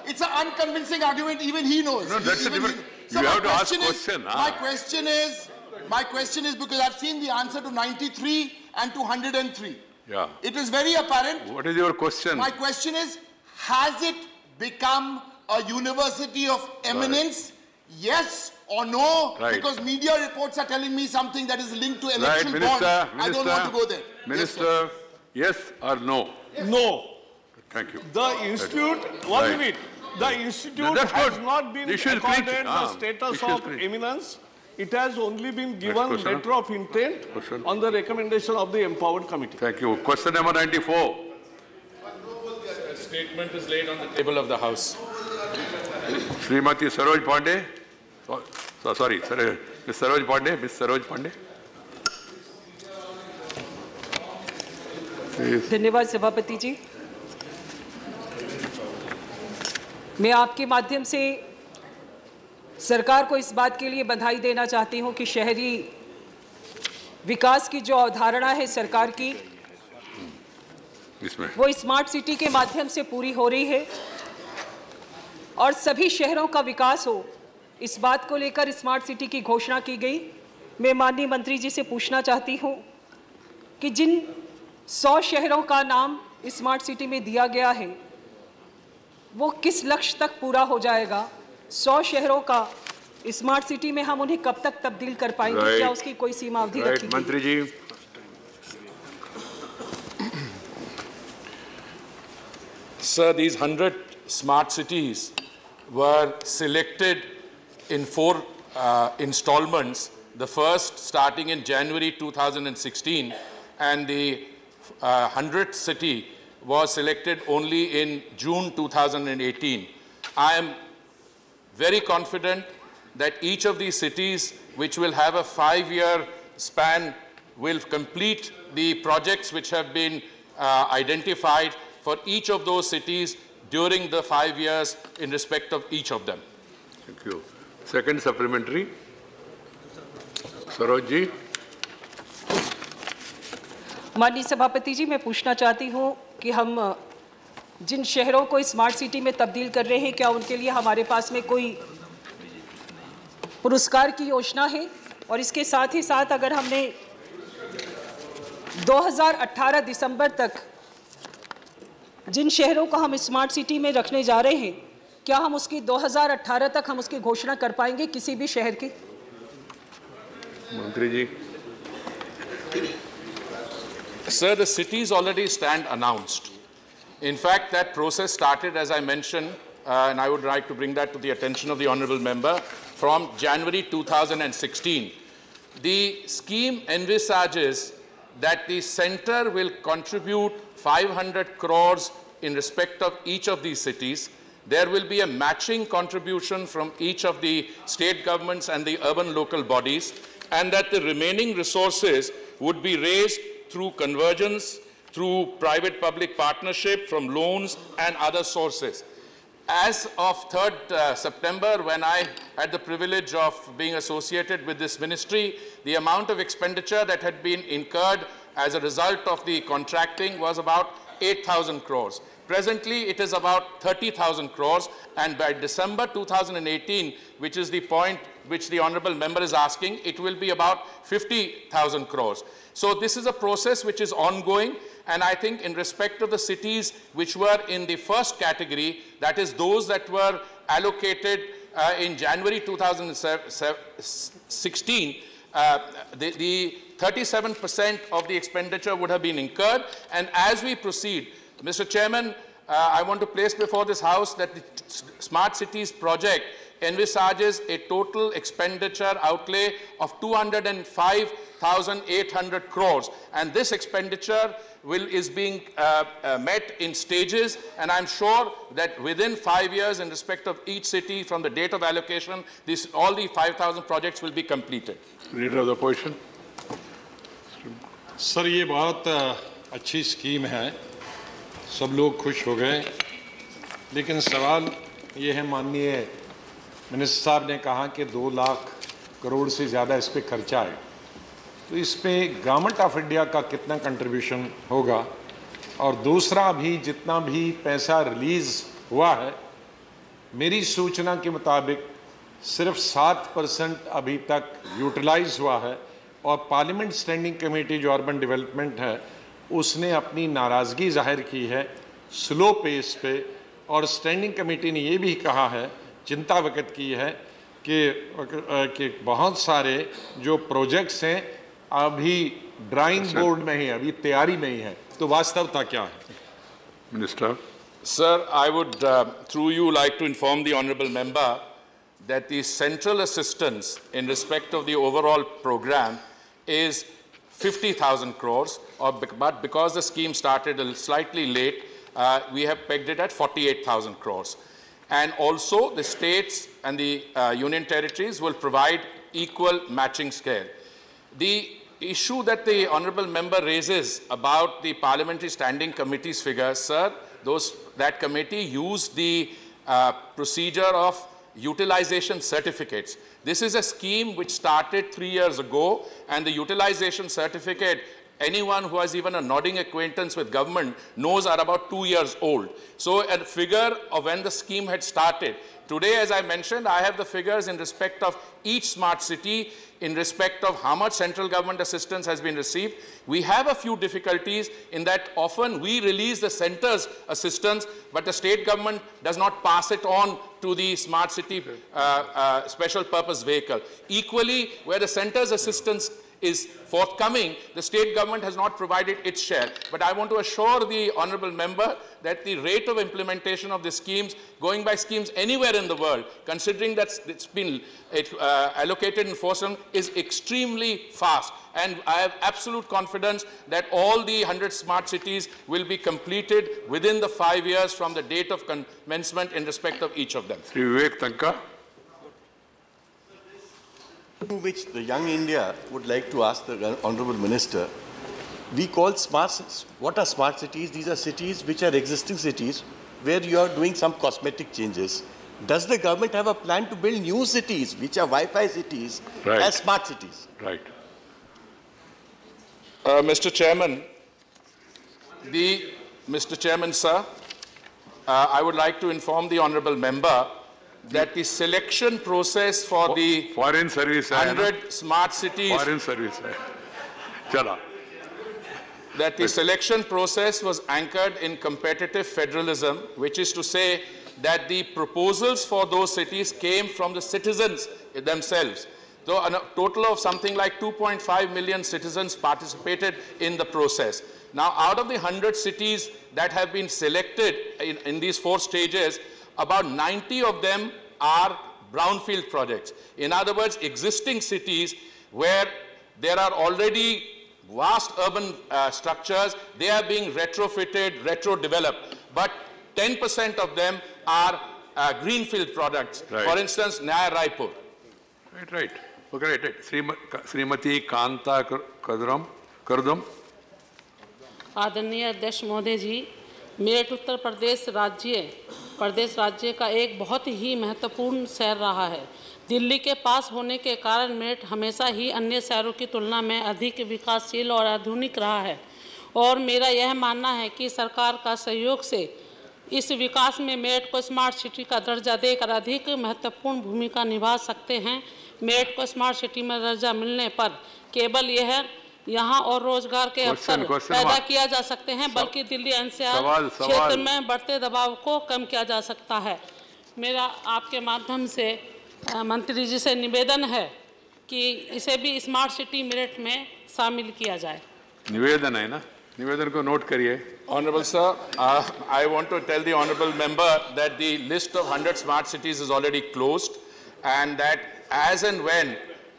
it's an unconvincing argument, even he knows. No, that's a different. So you have to ask question. My question is because I've seen the answer to 93 and to 103. Yeah. It is very apparent. What is your question? My question is, has it become a university of eminence? Yes or no? Right. Because media reports are telling me something that is linked to election Minister, bonds. I don't want to go there. Minister, yes or no? No. Thank you. The institute, one minute. The institute has not been accorded the status of eminence. It has only been given letter of intent on the recommendation of the empowered committee. Thank you. Question number 94. A statement is laid on the table of the House. Srimati Saroj Pandey. Sorry, Ms. Saroj Pandey. Ms. Saroj Pandey. धन्यवाद सभापति जी। मैं आपके माध्यम से सरकार को इस बात के लिए बधाई देना चाहती हूं कि शहरी विकास की जो अवधारणा है सरकार की, वो स्मार्ट सिटी के माध्यम से पूरी हो रही है और सभी शहरों का विकास हो, इस बात को लेकर स्मार्ट सिटी की घोषणा की गई। मैं माननीय मंत्री जी से पूछना चाहती हूं कि जिन 100 शहरों का नाम स्मार्ट सिटी में दिया गया है, वो किस लक्ष्य तक पूरा हो जाएगा? 100 शहरों का स्मार्ट सिटी में हम उन्हें कब तक तब्दील कर पाएंगे? क्या उसकी कोई सीमा अवधि रखी गई? मंत्री जी। Sir, these 100 smart cities were selected in 4 installments. The first starting in January 2016, and the 100th city was selected only in June 2018. I am very confident that each of these cities, which will have a 5-year span, will complete the projects which have been identified for each of those cities during the 5 years in respect of each of them. Thank you. Second supplementary. Saroj ji. माननीय सभापति जी, मैं पूछना चाहती हूँ कि हम जिन शहरों को स्मार्ट सिटी में तब्दील कर रहे हैं, क्या उनके लिए हमारे पास में कोई पुरस्कार की योजना है? और इसके साथ ही साथ अगर हमने 2018 दिसंबर तक जिन शहरों को हम स्मार्ट सिटी में रखने जा रहे हैं, क्या हम उसकी 2018 तक हम उसकी घोषणा कर पाएंगे किसी भी शहर की? मंत्री जी. Sir, the cities already stand announced. In fact, that process started, as I mentioned, and I would like to bring that to the attention of the honourable member, from January 2016. The scheme envisages that the centre will contribute 500 crores in respect of each of these cities. There will be a matching contribution from each of the state governments and the urban local bodies, and that the remaining resources would be raised through convergence, through private-public partnership, from loans and other sources. As of 3rd September, when I had the privilege of being associated with this ministry, the amount of expenditure that had been incurred as a result of the contracting was about 8,000 crores. Presently, it is about 30,000 crores, and by December 2018, which is the point which the honourable member is asking, it will be about 50,000 crores. So this is a process which is ongoing, and I think in respect of the cities which were in the first category, that is those that were allocated in January 2016, the 37% of the expenditure would have been incurred. And as we proceed, Mr. Chairman, I want to place before this House that the Smart Cities project envisages a total expenditure outlay of 205,800 crores. And this expenditure is being met in stages, and I'm sure that within 5 years, in respect of each city from the date of allocation, all the 5,000 projects will be completed. Leader of the opposition. Sir, ये बहुत अच्छी scheme है, सब लोग खुश हो गए, लेकिन सवाल ये है, माननीय मिनिस्टर साहब ने कहा कि 2 लाख करोड़ से ज़्यादा इस पर खर्चा है, तो इस पर गवर्नमेंट ऑफ इंडिया का कितना कंट्रीब्यूशन होगा? और दूसरा, भी जितना भी पैसा रिलीज़ हुआ है, मेरी सूचना के मुताबिक सिर्फ 7% अभी तक यूटिलाइज हुआ है, और पार्लियामेंट स्टैंडिंग कमेटी जो अर्बन डेवलपमेंट है, उसने अपनी नाराज़गी जाहिर की है स्लो पेस पे, और स्टैंडिंग कमेटी ने ये भी कहा है, चिंता व्यक्त की है कि बहुत सारे जो प्रोजेक्ट्स हैं अभी ड्राइंग बोर्ड में ही, अभी तैयारी में ही है, तो वास्तवता क्या है? Minister. Sir, I would, through you, like to inform the honourable member that the central assistance in respect of the overall program is 50,000 crores, but because the scheme started slightly late, we have pegged it at 48,000 crores. And also, the states and the union territories will provide equal matching scale. The issue that the honourable member raises about the Parliamentary Standing Committee's figures, sir, that committee used the procedure of utilization certificates. This is a scheme which started 3 years ago, and the utilization certificate, anyone who has even a nodding acquaintance with government knows, are about 2 years old. So a figure of when the scheme had started. Today, as I mentioned, I have the figures in respect of each smart city, in respect of how much central government assistance has been received. We have a few difficulties in that often we release the centre's assistance, but the state government does not pass it on to the smart city special purpose vehicle. Equally, where the centre's assistance is forthcoming. The state government has not provided its share. But I want to assure the honourable member that the rate of implementation of the schemes, going by schemes anywhere in the world, considering that it's been allocated in FOSUM, is extremely fast. And I have absolute confidence that all the 100 smart cities will be completed within the 5 years from the date of commencement in respect of each of them. Sri Vivek Tanka. Which the Young India would like to ask the Honourable Minister. We call what are smart cities? These are cities which are existing cities where you are doing some cosmetic changes. Does the government have a plan to build new cities, which are Wi-Fi cities, as smart cities? Right. Mr. Chairman, sir, I would like to inform the honourable member that the selection process for the foreign service 100 smart cities, foreign service, Chala. That the selection process was anchored in competitive federalism, which is to say that the proposals for those cities came from the citizens themselves. So a total of something like 2.5 million citizens participated in the process. Now, out of the 100 cities that have been selected in these 4 stages, about 90 of them are brownfield projects. In other words, existing cities where there are already vast urban structures, they are being retrofitted, retro-developed. But 10% of them are greenfield products. Right. For instance, Naya Raipur. Right. Okay, right. Srimati Kanta Kardam. आदरणीय अध्यक्ष महोदय जी, मेरठ उत्तर प्रदेश राज्य का एक बहुत ही महत्वपूर्ण शहर रहा है। दिल्ली के पास होने के कारण मेरठ हमेशा ही अन्य शहरों की तुलना में अधिक विकासशील और आधुनिक रहा है और मेरा यह मानना है कि सरकार का सहयोग से इस विकास में मेरठ को स्मार्ट सिटी का दर्जा देकर अधिक महत्वपूर्ण भूमिका निभा सकते हैं। मेरठ को स्मार्ट सिटी में दर्जा मिलने पर केवल यह यहाँ और रोजगार के अवसर पैदा किया जा सकते हैं, बल्कि दिल्ली एनसीआर क्षेत्र में बढ़ते दबाव को कम किया जा सकता है। मेरा आपके माध्यम से मंत्री जी से निवेदन है कि इसे भी स्मार्ट सिटी मेरठ में शामिल किया जाए। निवेदन है ना, निवेदन को नोट करिए। Honourable Sir, I want to tell the Honourable Member that the list of 100 smart cities is already closed and that as and when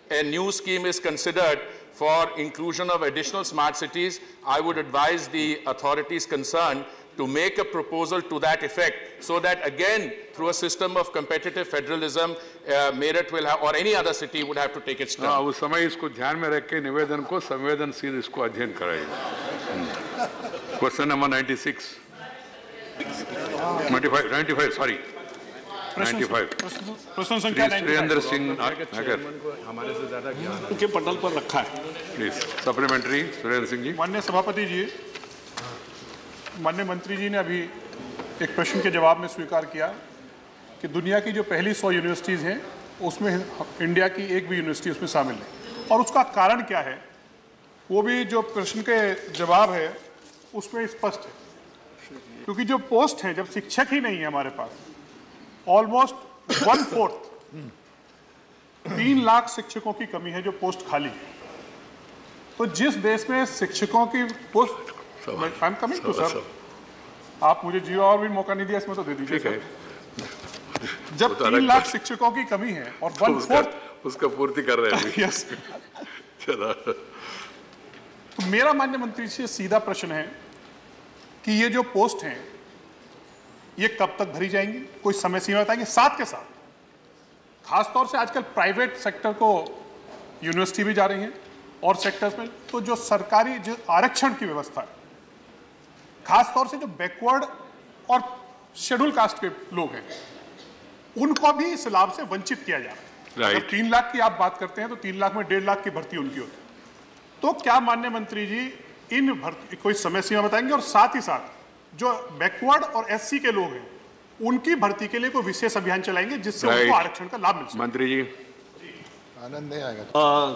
a new scheme is considered for inclusion of additional smart cities, I would advise the authorities concerned to make a proposal to that effect so that again through a system of competitive federalism, Meerut will have or any other city would have to take its turn. उस समय इसको ध्यान में रख के निवेदन को संवेदनशील इसको अध्ययन कराइए। Question number 96. 95, sorry. 95. प्रश्न संख्या 95। सुरेंद्र सिंह नगर हमारे से ज्यादा ज्ञान उनके पटल पर रखा है। Please supplementary Surendra Singh ji. माननीय सभापति जी, माननीय मंत्री जी ने अभी एक प्रश्न के जवाब में स्वीकार किया कि दुनिया की जो पहली 100 यूनिवर्सिटीज़ हैं उसमें इंडिया की एक भी यूनिवर्सिटी उसमें शामिल है और उसका कारण क्या है वो भी जो प्रश्न के जवाब है उसमें स्पष्ट है। क्योंकि जो पोस्ट है, जब शिक्षक ही नहीं है हमारे पास, ऑलमोस्ट 1/4 3 लाख शिक्षकों की कमी है जो पोस्ट खाली है। तो जिस देश में शिक्षकों की post, I am coming to sir, आप मुझे जियो और भी मौका नहीं दिया इसमें तो दे दीजिए सर। जब 3 लाख शिक्षकों की कमी है और 1/4 उसका पूर्ति कर रहे हैं। यस। तो मेरा माननीय मंत्री से सीधा प्रश्न है कि ये जो पोस्ट हैं ये कब तक भरी जाएंगी, कोई समय सीमा बताएंगे। साथ के साथ खासतौर से आजकल प्राइवेट सेक्टर को यूनिवर्सिटी भी जा रही हैं और सेक्टर्स में, तो जो सरकारी जो आरक्षण की व्यवस्था है, खासतौर से जो बैकवर्ड और शेड्यूल कास्ट के लोग हैं उनको भी इस लाभ से वंचित किया जा रहा है। जब 3 लाख की आप बात करते हैं तो 3 लाख में 1.5 लाख की भर्ती उनकी होती है। तो क्या माननीय मंत्री जी इन भर्ती कोई समय सीमा बताएंगे और साथ ही साथ जो बैकवर्ड और एससी के लोग हैं उनकी भर्ती के लिए कोई विशेष अभियान चलाएंगे जिससे उनको आरक्षण का लाभ मिल सके। मंत्री जी आनंद नहीं आएगा।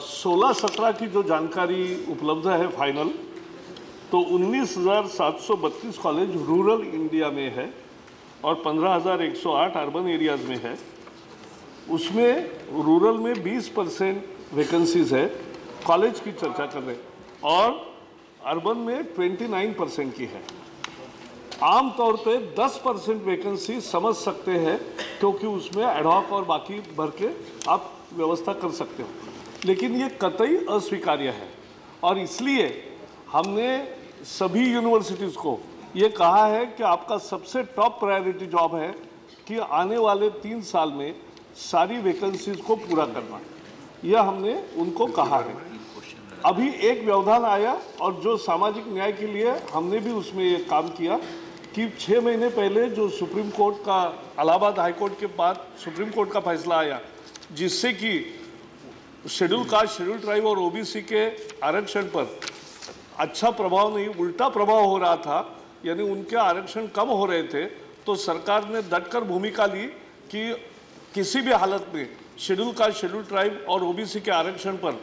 16-17 की जो जानकारी उपलब्ध है फाइनल, तो 19,732 कॉलेज रूरल इंडिया में है और 15,108 अर्बन एरियाज में है। उसमें रूरल में 20% वैकेंसीज है कॉलेज की चर्चा कर रहे हैं और अर्बन में 29% की है। आमतौर पे 10% वैकेंसी समझ सकते हैं क्योंकि उसमें एडहॉक और बाकी भर के आप व्यवस्था कर सकते हो, लेकिन ये कतई अस्वीकार्य है और इसलिए हमने सभी यूनिवर्सिटीज़ को ये कहा है कि आपका सबसे टॉप प्रायोरिटी जॉब है कि आने वाले 3 साल में सारी वैकेंसीज को पूरा करना, यह हमने उनको कहा है। अभी एक व्यवधान आया और जो सामाजिक न्याय के लिए हमने भी उसमें ये काम किया कि 6 महीने पहले जो सुप्रीम कोर्ट का इलाहाबाद हाई कोर्ट के बाद सुप्रीम कोर्ट का फैसला आया जिससे कि शेड्यूल कास्ट, शेड्यूल ट्राइब और ओबीसी के आरक्षण पर अच्छा प्रभाव नहीं उल्टा प्रभाव हो रहा था, यानी उनके आरक्षण कम हो रहे थे, तो सरकार ने डटकर भूमिका ली कि किसी भी हालत में शेड्यूल कास्ट, शेड्यूल ट्राइब और ओबीसी के आरक्षण पर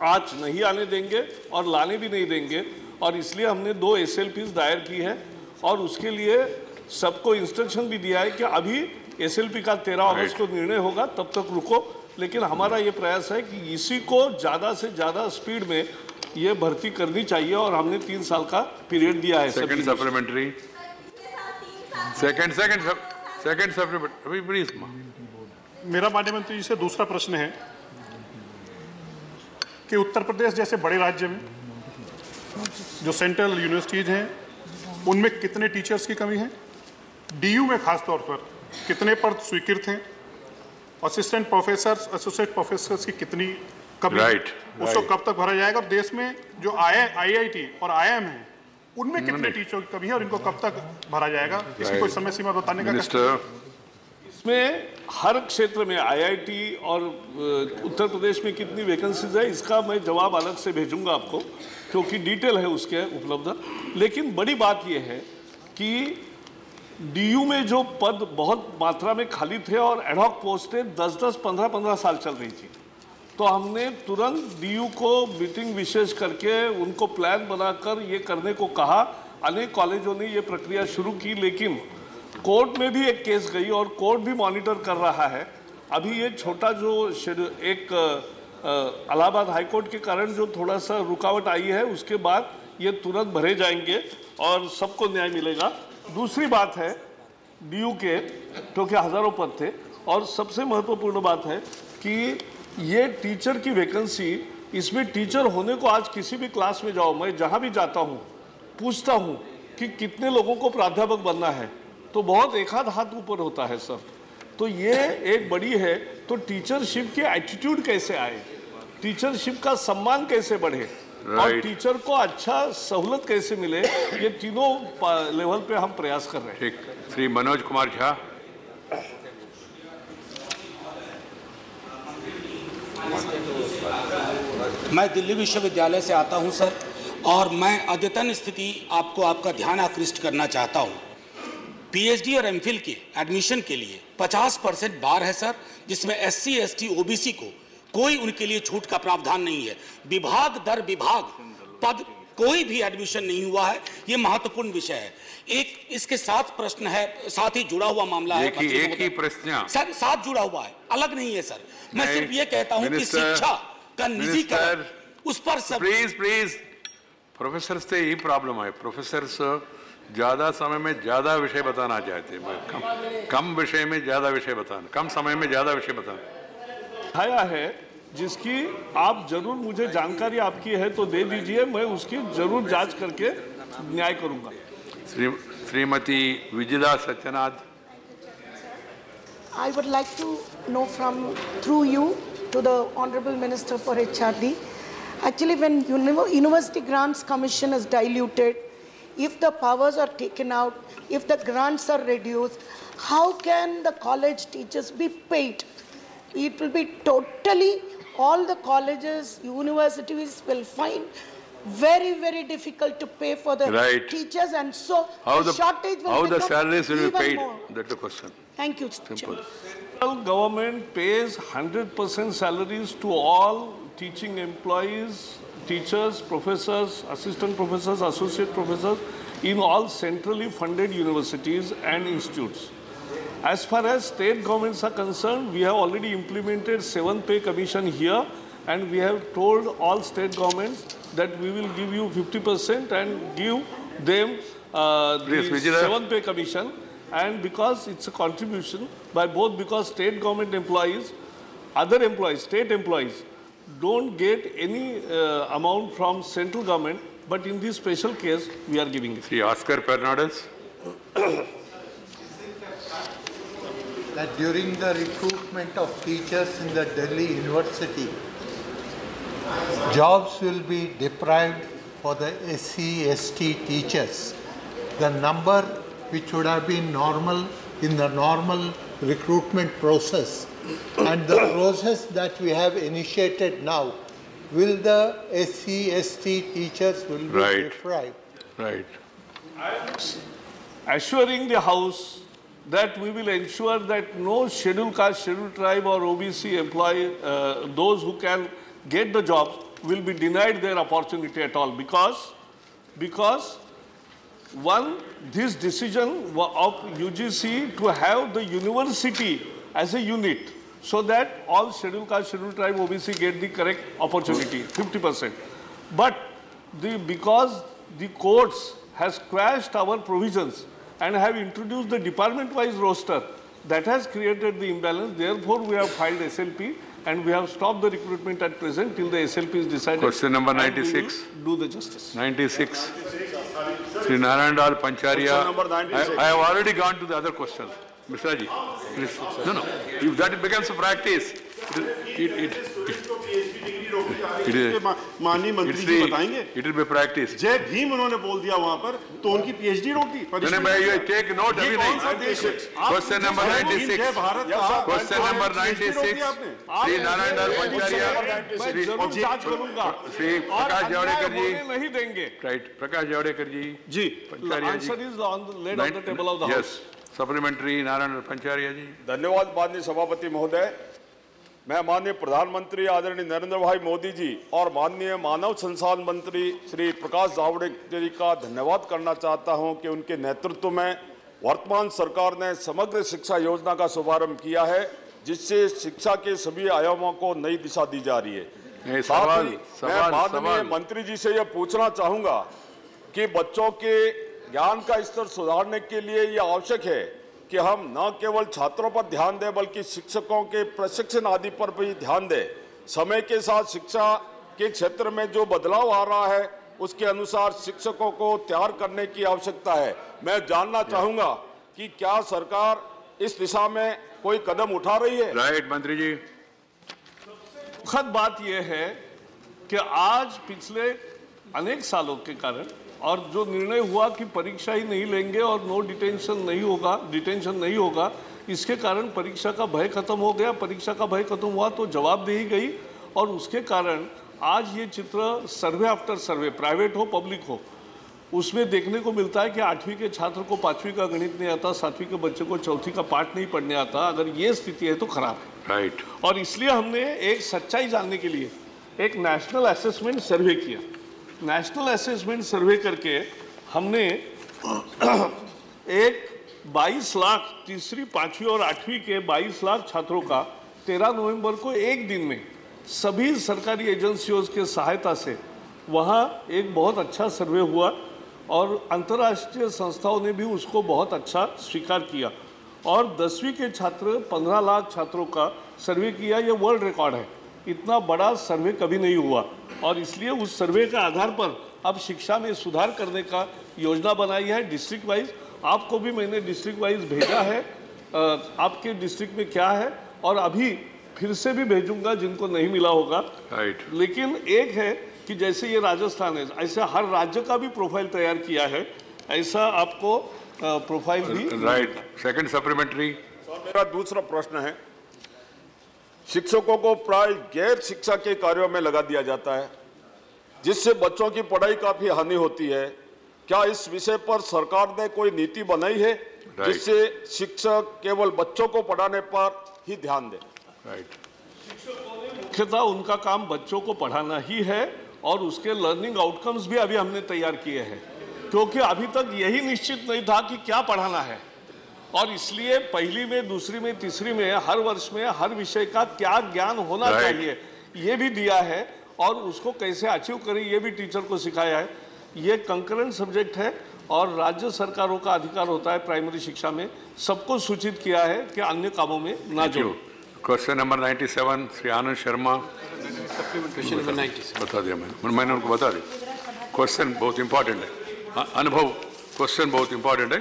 आज नहीं आने देंगे और लाने भी नहीं देंगे। और इसलिए हमने 2 SLPs दायर की है और उसके लिए सबको इंस्ट्रक्शन भी दिया है कि अभी SLP का 13 अगस्त को निर्णय होगा, तब तक रुको। लेकिन हमारा ये प्रयास है कि इसी को ज़्यादा से ज़्यादा स्पीड में ये भर्ती करनी चाहिए और हमने 3 साल का पीरियड दिया है। Second supplementary, second supplementary. मेरा माननीय मंत्री जी से दूसरा प्रश्न है कि उत्तर प्रदेश जैसे बड़े राज्य में जो सेंट्रल यूनिवर्सिटीज हैं उनमें कितने टीचर्स की कमी है, DU में खास तौर पर कितने पद स्वीकृत हैं, असिस्टेंट प्रोफेसर्स, एसोसिएट प्रोफेसर्स की कितनी कमी है, उसको कब तक भरा जाएगा, और देश में जो IIT और IIM है उनमें कितने टीचरों की कमी है और इनको कब तक भरा जाएगा, इसकी कोई समय सीमा बताने का। इसमें हर क्षेत्र में IIT और उत्तर प्रदेश में कितनी वैकेंसीज है इसका मैं जवाब अलग से भेजूंगा आपको, क्योंकि डिटेल है उसके उपलब्ध। लेकिन बड़ी बात यह है कि DU में जो पद बहुत मात्रा में खाली थे और एडहॉक पोस्टें 10-10, 15-15 साल चल रही थी, तो हमने तुरंत DU को मीटिंग विशेष करके उनको प्लान बनाकर ये करने को कहा। अनेक कॉलेजों ने ये प्रक्रिया शुरू की, लेकिन कोर्ट में भी एक केस गई और कोर्ट भी मॉनिटर कर रहा है। अभी ये छोटा जो एक इलाहाबाद हाई कोर्ट के कारण जो थोड़ा सा रुकावट आई है, उसके बाद ये तुरंत भरे जाएंगे और सबको न्याय मिलेगा। दूसरी बात है DU के, क्योंकि हज़ारों पद थे, और सबसे महत्वपूर्ण बात है कि ये टीचर की वैकेंसी, इसमें टीचर होने को आज किसी भी क्लास में जाओ, मैं जहाँ भी जाता हूँ पूछता हूँ कि कितने लोगों को प्राध्यापक बनना है, तो बहुत एक आध हाथ ऊपर होता है सर। तो ये एक बड़ी है, तो टीचरशिप की एटीट्यूड कैसे आए, टीचरशिप का सम्मान कैसे बढ़े और टीचर को अच्छा सहूलत कैसे मिले, ये तीनों लेवल पे हम प्रयास कर रहे हैं। ठीक, श्री मनोज कुमार झा। मैं दिल्ली विश्वविद्यालय से आता हूं सर, और मैं अद्यतन स्थिति आपको आपका ध्यान आकृष्ट करना चाहता हूं। PhD और MPhil के एडमिशन के लिए 50% बार है सर, जिसमें SC, ST, OBC को कोई उनके लिए छूट का प्रावधान नहीं है। विभाग दर विभाग पद कोई भी एडमिशन नहीं हुआ है, ये महत्वपूर्ण विषय है। एक इसके साथ प्रश्न है, साथ ही जुड़ा हुआ मामला है। एक ही प्रश्न सर, साथ जुड़ा हुआ है, अलग नहीं है सर। मैं सिर्फ ये कहता हूं कि शिक्षा का निजीकरण, उस पर सब प्लीज प्रोफेसर से ही प्रॉब्लम है। प्रोफेसर ज्यादा समय में ज्यादा विषय बताना चाहते हैं, कम विषय में ज्यादा विषय बताना, कम समय में ज्यादा विषय बताना। आया है जिसकी आप जरूर, मुझे जानकारी आपकी है तो दे दीजिए, मैं उसकी जरूर जांच करके न्याय करूंगा। Shrimati Vijaya Satyanath. I would like to know through you to the Honorable Minister for HRD. Actually, when University Grants Commission is diluted, if the powers are taken out, if the grants are reduced, how can the college teachers be paid? It will be totally, all the colleges, universities will find very, very difficult to pay for the teachers, and so the shortage will become salaries will be paid? More. That's the question. Thank you. Simple. Government pays 100% salaries to all teaching employees, teachers, professors, assistant professors, associate professors in all centrally funded universities and institutes. As far as state governments are concerned, we have already implemented 7th pay commission here, and we have told all state governments that we will give you 50% and give them the 7th pay commission, and because it's a contribution by both, because state government employees, other employees, state employees don't get any amount from central government, but in this special case we are giving it. See, Oscar Fernandez. That during the recruitment of teachers in the Delhi University, jobs will be deprived for the SC/ST teachers. The number which would have been normal in the normal recruitment process and the process that we have initiated now, will the SC/ST teachers will be deprived? Right. I am assuring the House that we will ensure that no scheduled caste, scheduled tribe or OBC employee, those who can get the jobs, will be denied their opportunity at all, because one, this decision of UGC to have the university as a unit, so that all scheduled caste, scheduled tribe, OBC get the correct opportunity, 50%. But because the courts has crashed our provisions and have introduced the department-wise roster, that has created the imbalance. Therefore, we have filed SLP and we have stopped the recruitment at present till the SLP is decided. Question number 96. Do the justice. 96. Sri Narayana Pancharia. I have already gone to the other questions. Mr. Ji, please. No. If that becomes a practice, माननीय मंत्री जी बताएंगे? It will be practice. जय भीम उन्होंने बोल दिया वहाँ पर, तो उनकी PhD रोक दी। नहीं, take note अभी नहीं। Question number 96. Question number 96. Shri Narayan Pancharia, Shri Prakash Javadekar जी नहीं देंगे। Right, Prakash Javadekar ji Pancharia ji. Answer is laid on the table of the House. Yes. Supplementary Narayan Pancharia जी। धन्यवाद माननीय सभापति महोदय। मैं माननीय प्रधानमंत्री आदरणीय नरेंद्र भाई मोदी जी और माननीय मानव संसाधन मंत्री श्री प्रकाश जावड़ेकर जी का धन्यवाद करना चाहता हूं कि उनके नेतृत्व में वर्तमान सरकार ने समग्र शिक्षा योजना का शुभारंभ किया है, जिससे शिक्षा के सभी आयामों को नई दिशा दी जा रही है। साथ ही मैं माननीय मंत्री जी से यह पूछना चाहूंगा कि बच्चों के ज्ञान का स्तर सुधारने के लिए यह आवश्यक है कि हम न केवल छात्रों पर ध्यान दें बल्कि शिक्षकों के प्रशिक्षण आदि पर भी ध्यान दें। समय के साथ शिक्षा के क्षेत्र में जो बदलाव आ रहा है उसके अनुसार शिक्षकों को तैयार करने की आवश्यकता है। मैं जानना चाहूंगा कि क्या सरकार इस दिशा में कोई कदम उठा रही है? राइट मंत्री जी। दुखद बात यह है कि आज पिछले अनेक सालों के कारण और जो निर्णय हुआ कि परीक्षा ही नहीं लेंगे और नो डिटेंशन नहीं होगा, इसके कारण परीक्षा का भय खत्म हो गया। परीक्षा का भय खत्म हुआ तो जवाबदेही गई और उसके कारण आज ये चित्र सर्वे आफ्टर सर्वे, प्राइवेट हो पब्लिक हो, उसमें देखने को मिलता है कि 8वीं के छात्र को 5वीं का गणित नहीं आता, 7वीं के बच्चे को 4थी का पाठ नहीं पढ़ने आता। अगर ये स्थिति है तो खराब है। राइट। और इसलिए हमने एक सच्चाई जानने के लिए एक नेशनल असेसमेंट सर्वे किया। नेशनल असेसमेंट सर्वे करके हमने एक 22 लाख तीसरी, 5वीं और 8वीं के 22 लाख छात्रों का 13 नवंबर को एक दिन में सभी सरकारी एजेंसियों के सहायता से वहाँ एक बहुत अच्छा सर्वे हुआ और अंतर्राष्ट्रीय संस्थाओं ने भी उसको बहुत अच्छा स्वीकार किया। और 10वीं के छात्र 15 लाख छात्रों का सर्वे किया। ये वर्ल्ड रिकॉर्ड है, इतना बड़ा सर्वे कभी नहीं हुआ। और इसलिए उस सर्वे के आधार पर अब शिक्षा में सुधार करने का योजना बनाई है डिस्ट्रिक्ट वाइज। आपको भी मैंने डिस्ट्रिक्ट वाइज भेजा है, आपके डिस्ट्रिक्ट में क्या है, और अभी फिर से भी भेजूंगा जिनको नहीं मिला होगा। राइट। लेकिन एक है कि जैसे ये राजस्थान है, ऐसे हर राज्य का भी प्रोफाइल तैयार किया है, ऐसा आपको प्रोफाइल भी। राइट। Second supplementary. मेरा दूसरा प्रश्न है, शिक्षकों को प्राय गैर शिक्षा के कार्यों में लगा दिया जाता है, जिससे बच्चों की पढ़ाई काफी हानि होती है। क्या इस विषय पर सरकार ने कोई नीति बनाई है जिससे शिक्षक केवल बच्चों को पढ़ाने पर ही ध्यान दें? राइट। मुख्यतः उनका काम बच्चों को पढ़ाना ही है और उसके लर्निंग आउटकम्स भी अभी हमने तैयार किए हैं, क्योंकि अभी तक यही निश्चित नहीं था कि क्या पढ़ाना है। और इसलिए पहली में, दूसरी में, तीसरी में, हर वर्ष में हर विषय का क्या ज्ञान होना चाहिए, ये भी दिया है और उसको कैसे अचीव करें ये भी टीचर को सिखाया है। ये कंकरेंट सब्जेक्ट है और राज्य सरकारों का अधिकार होता है प्राइमरी शिक्षा में सबको सूचित किया है कि अन्य कामों में ना जोड़ो। Question number 97 Shri Anand Sharma. बता दिया मैंने उनको बता दिया। क्वेश्चन बहुत इंपॉर्टेंट है, अनुभव क्वेश्चन बहुत इंपॉर्टेंट है।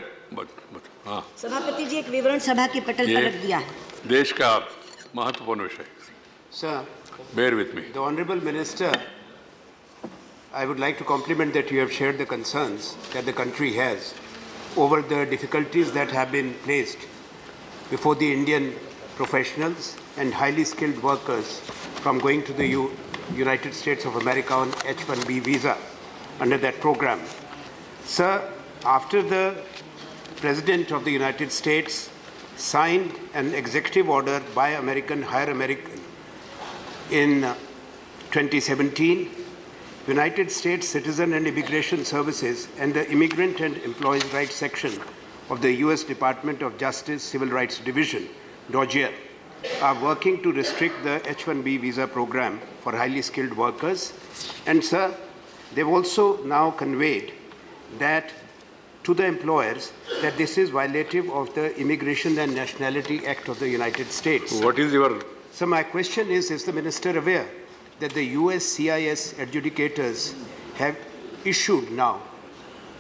हाँ सभापति जी एक विवरण सभा की पटल पर रख दिया है। देश का महत्वपूर्ण विषय। Sir, bear with me. The Honorable Minister, I would like to compliment that you have shared the concerns that the country has over the difficulties that have been placed before the Indian professionals and highly skilled workers from going to the United States of America on H-1B visa under that program. Sir, after the President of the United States signed an executive order by Higher American in 2017, United States Citizen and Immigration Services and the Immigrant and Employees' Rights Section of the U.S. Department of Justice Civil Rights Division, DOJR, are working to restrict the H-1B visa program for highly skilled workers. And, sir, they've also now conveyed that to the employers that this is violative of the Immigration and Nationality Act of the United States. What is your... So my question is the Minister aware that the USCIS adjudicators have issued now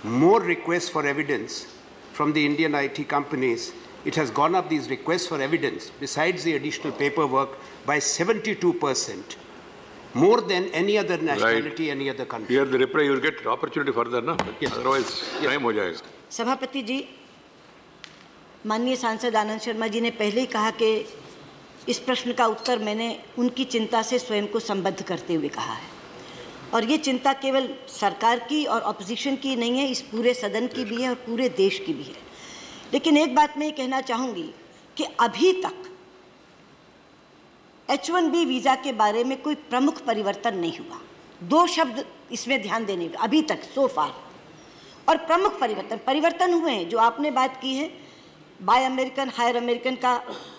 more requests for evidence from the Indian IT companies? It has gone up, these requests for evidence, besides the additional paperwork, by 72%, more than any other nationality, any other country. Here the reply, you will get opportunity further, no? Yes. Otherwise, time हो जाएगा. सभापति जी, माननीय सांसद आनंद शर्मा जी ने पहले ही कहा कि इस प्रश्न का उत्तर मैंने उनकी चिंता से स्वयं को संबद्ध करते हुए कहा है और ये चिंता केवल सरकार की और ऑपोजिशन की नहीं है, इस पूरे सदन की भी है और पूरे देश की भी है। लेकिन एक बात मैं ये कहना चाहूँगी कि अभी तक H-1B वीज़ा के बारे में कोई प्रमुख परिवर्तन नहीं हुआ। दो शब्द इसमें ध्यान देने का अभी तक सो फार, और प्रमुख परिवर्तन हुए हैं जो आपने बात की है। बाय अमेरिकन हायर अमेरिकन का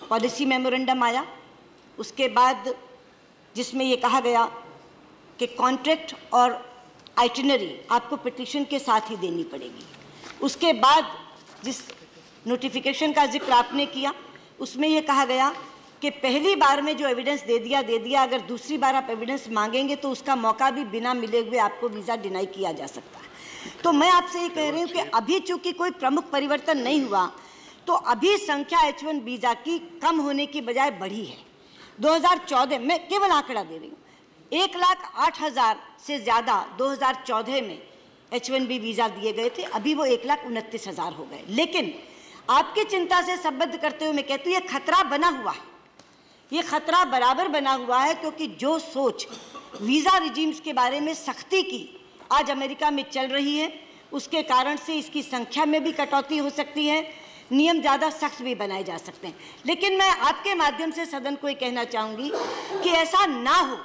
पॉलिसी मेमोरेंडम आया, उसके बाद जिसमें ये कहा गया कि कॉन्ट्रैक्ट और आइटिनरी आपको पिटीशन के साथ ही देनी पड़ेगी। उसके बाद जिस नोटिफिकेशन का जिक्र आपने किया उसमें ये कहा गया कि पहली बार में जो एविडेंस दे दिया, अगर दूसरी बार आप एविडेंस मांगेंगे तो उसका मौका भी बिना मिले हुए आपको वीज़ा डिनाई किया जा सकता है। तो मैं आपसे ये कह रही हूँ कि अभी चूंकि कोई प्रमुख परिवर्तन नहीं हुआ तो अभी संख्या H-1 वीज़ा की कम होने की बजाय बढ़ी है। 2014 में केवल आंकड़ा दे रही हूँ, 1,08,000 से ज़्यादा 2014 में H-1B वीज़ा दिए गए थे, अभी वो 1,29,000 हो गए। लेकिन आपकी चिंता से संबद्ध करते हुए मैं कहती हूँ ये खतरा बना हुआ है, ये खतरा बराबर बना हुआ है, क्योंकि जो सोच वीज़ा रिजीम्स के बारे में सख्ती की आज अमेरिका में चल रही है उसके कारण से इसकी संख्या में भी कटौती हो सकती है, नियम ज़्यादा सख्त भी बनाए जा सकते हैं। लेकिन मैं आपके माध्यम से सदन को ये कहना चाहूँगी कि ऐसा ना हो,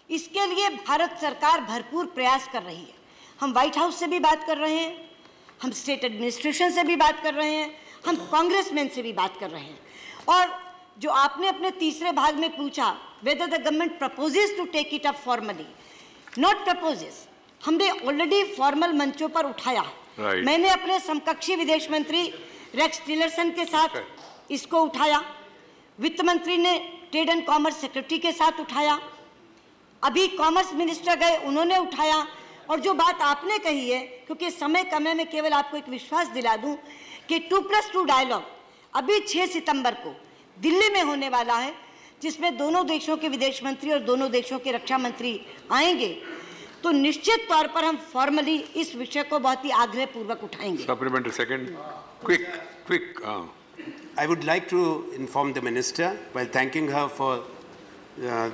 इसके लिए भारत सरकार भरपूर प्रयास कर रही है। हम व्हाइट हाउस से भी बात कर रहे हैं, हम स्टेट एडमिनिस्ट्रेशन से भी बात कर रहे हैं, हम कांग्रेसमैन से भी बात कर रहे हैं। और जो आपने अपने तीसरे भाग में पूछा, whether the government proposes to take it up formally, not proposes, हमने ऑलरेडी फॉर्मल मंचों पर उठाया है। मैंने अपने समकक्षी विदेश मंत्री रेक्स टिलरसन के साथ इसको उठाया, वित्त मंत्री ने ट्रेड एंड कॉमर्स सेक्रेटरी के साथ उठाया, अभी कॉमर्स मिनिस्टर गए उन्होंने उठाया। और जो बात आपने कही है, क्योंकि समय कम है, मैं केवल आपको एक विश्वास दिला दूं कि 2+2 डायलॉग अभी 6 सितंबर को दिल्ली में होने वाला है, जिसमें दोनों देशों के विदेश मंत्री और दोनों देशों के रक्षा मंत्री आएंगे। तो निश्चित तौर पर हम फॉर्मली इस विषय को बहुत ही आग्रह पूर्वक उठाएंगे। Supplementary second, quick. I would like to inform the minister, while thanking her for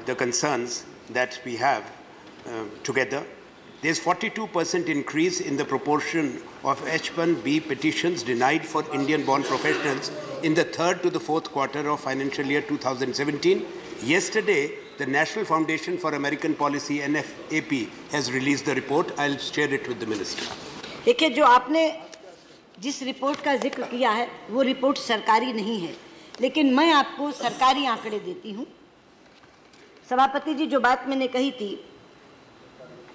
the concerns that we have together. There's 42% increase in the proportion of H-1B petitions denied for Indian-born professionals in the third to the fourth quarter of financial year 2017. Yesterday, the National Foundation for American Policy, NFAP, has released the report. I'll share it with the minister. देखिए, जो आपने जिस report का जिक्र किया है वो report सरकारी नहीं है, लेकिन मैं आपको सरकारी आंकड़े देती हूँ। सभापति जी, जो बात मैंने कही थी,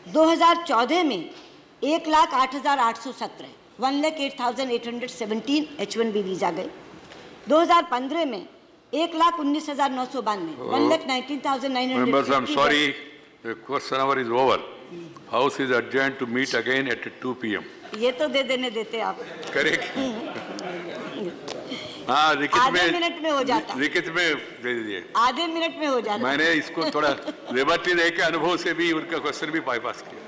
2014 में 1,08,817 1,08,817 H1B वीजा गए। 2015 में 1,19,992 1,19,900। Members, I'm sorry, the question hour is over. House is adjourned to meet again at 2 p.m. ये तो दे देने देते आप। करेक्ट। हाँ, लिखित में, आधे मिनट में हो जाता। लिखित में दे दीजिए। आधे मिनट में हो जाता। मैंने इसको थोड़ा लिबर्टी दे के अनुभव से भी उनका क्वेश्चन भी बाईपास किया।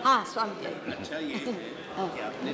हाँ स्वामी जी। अच्छा, ये है कि आपने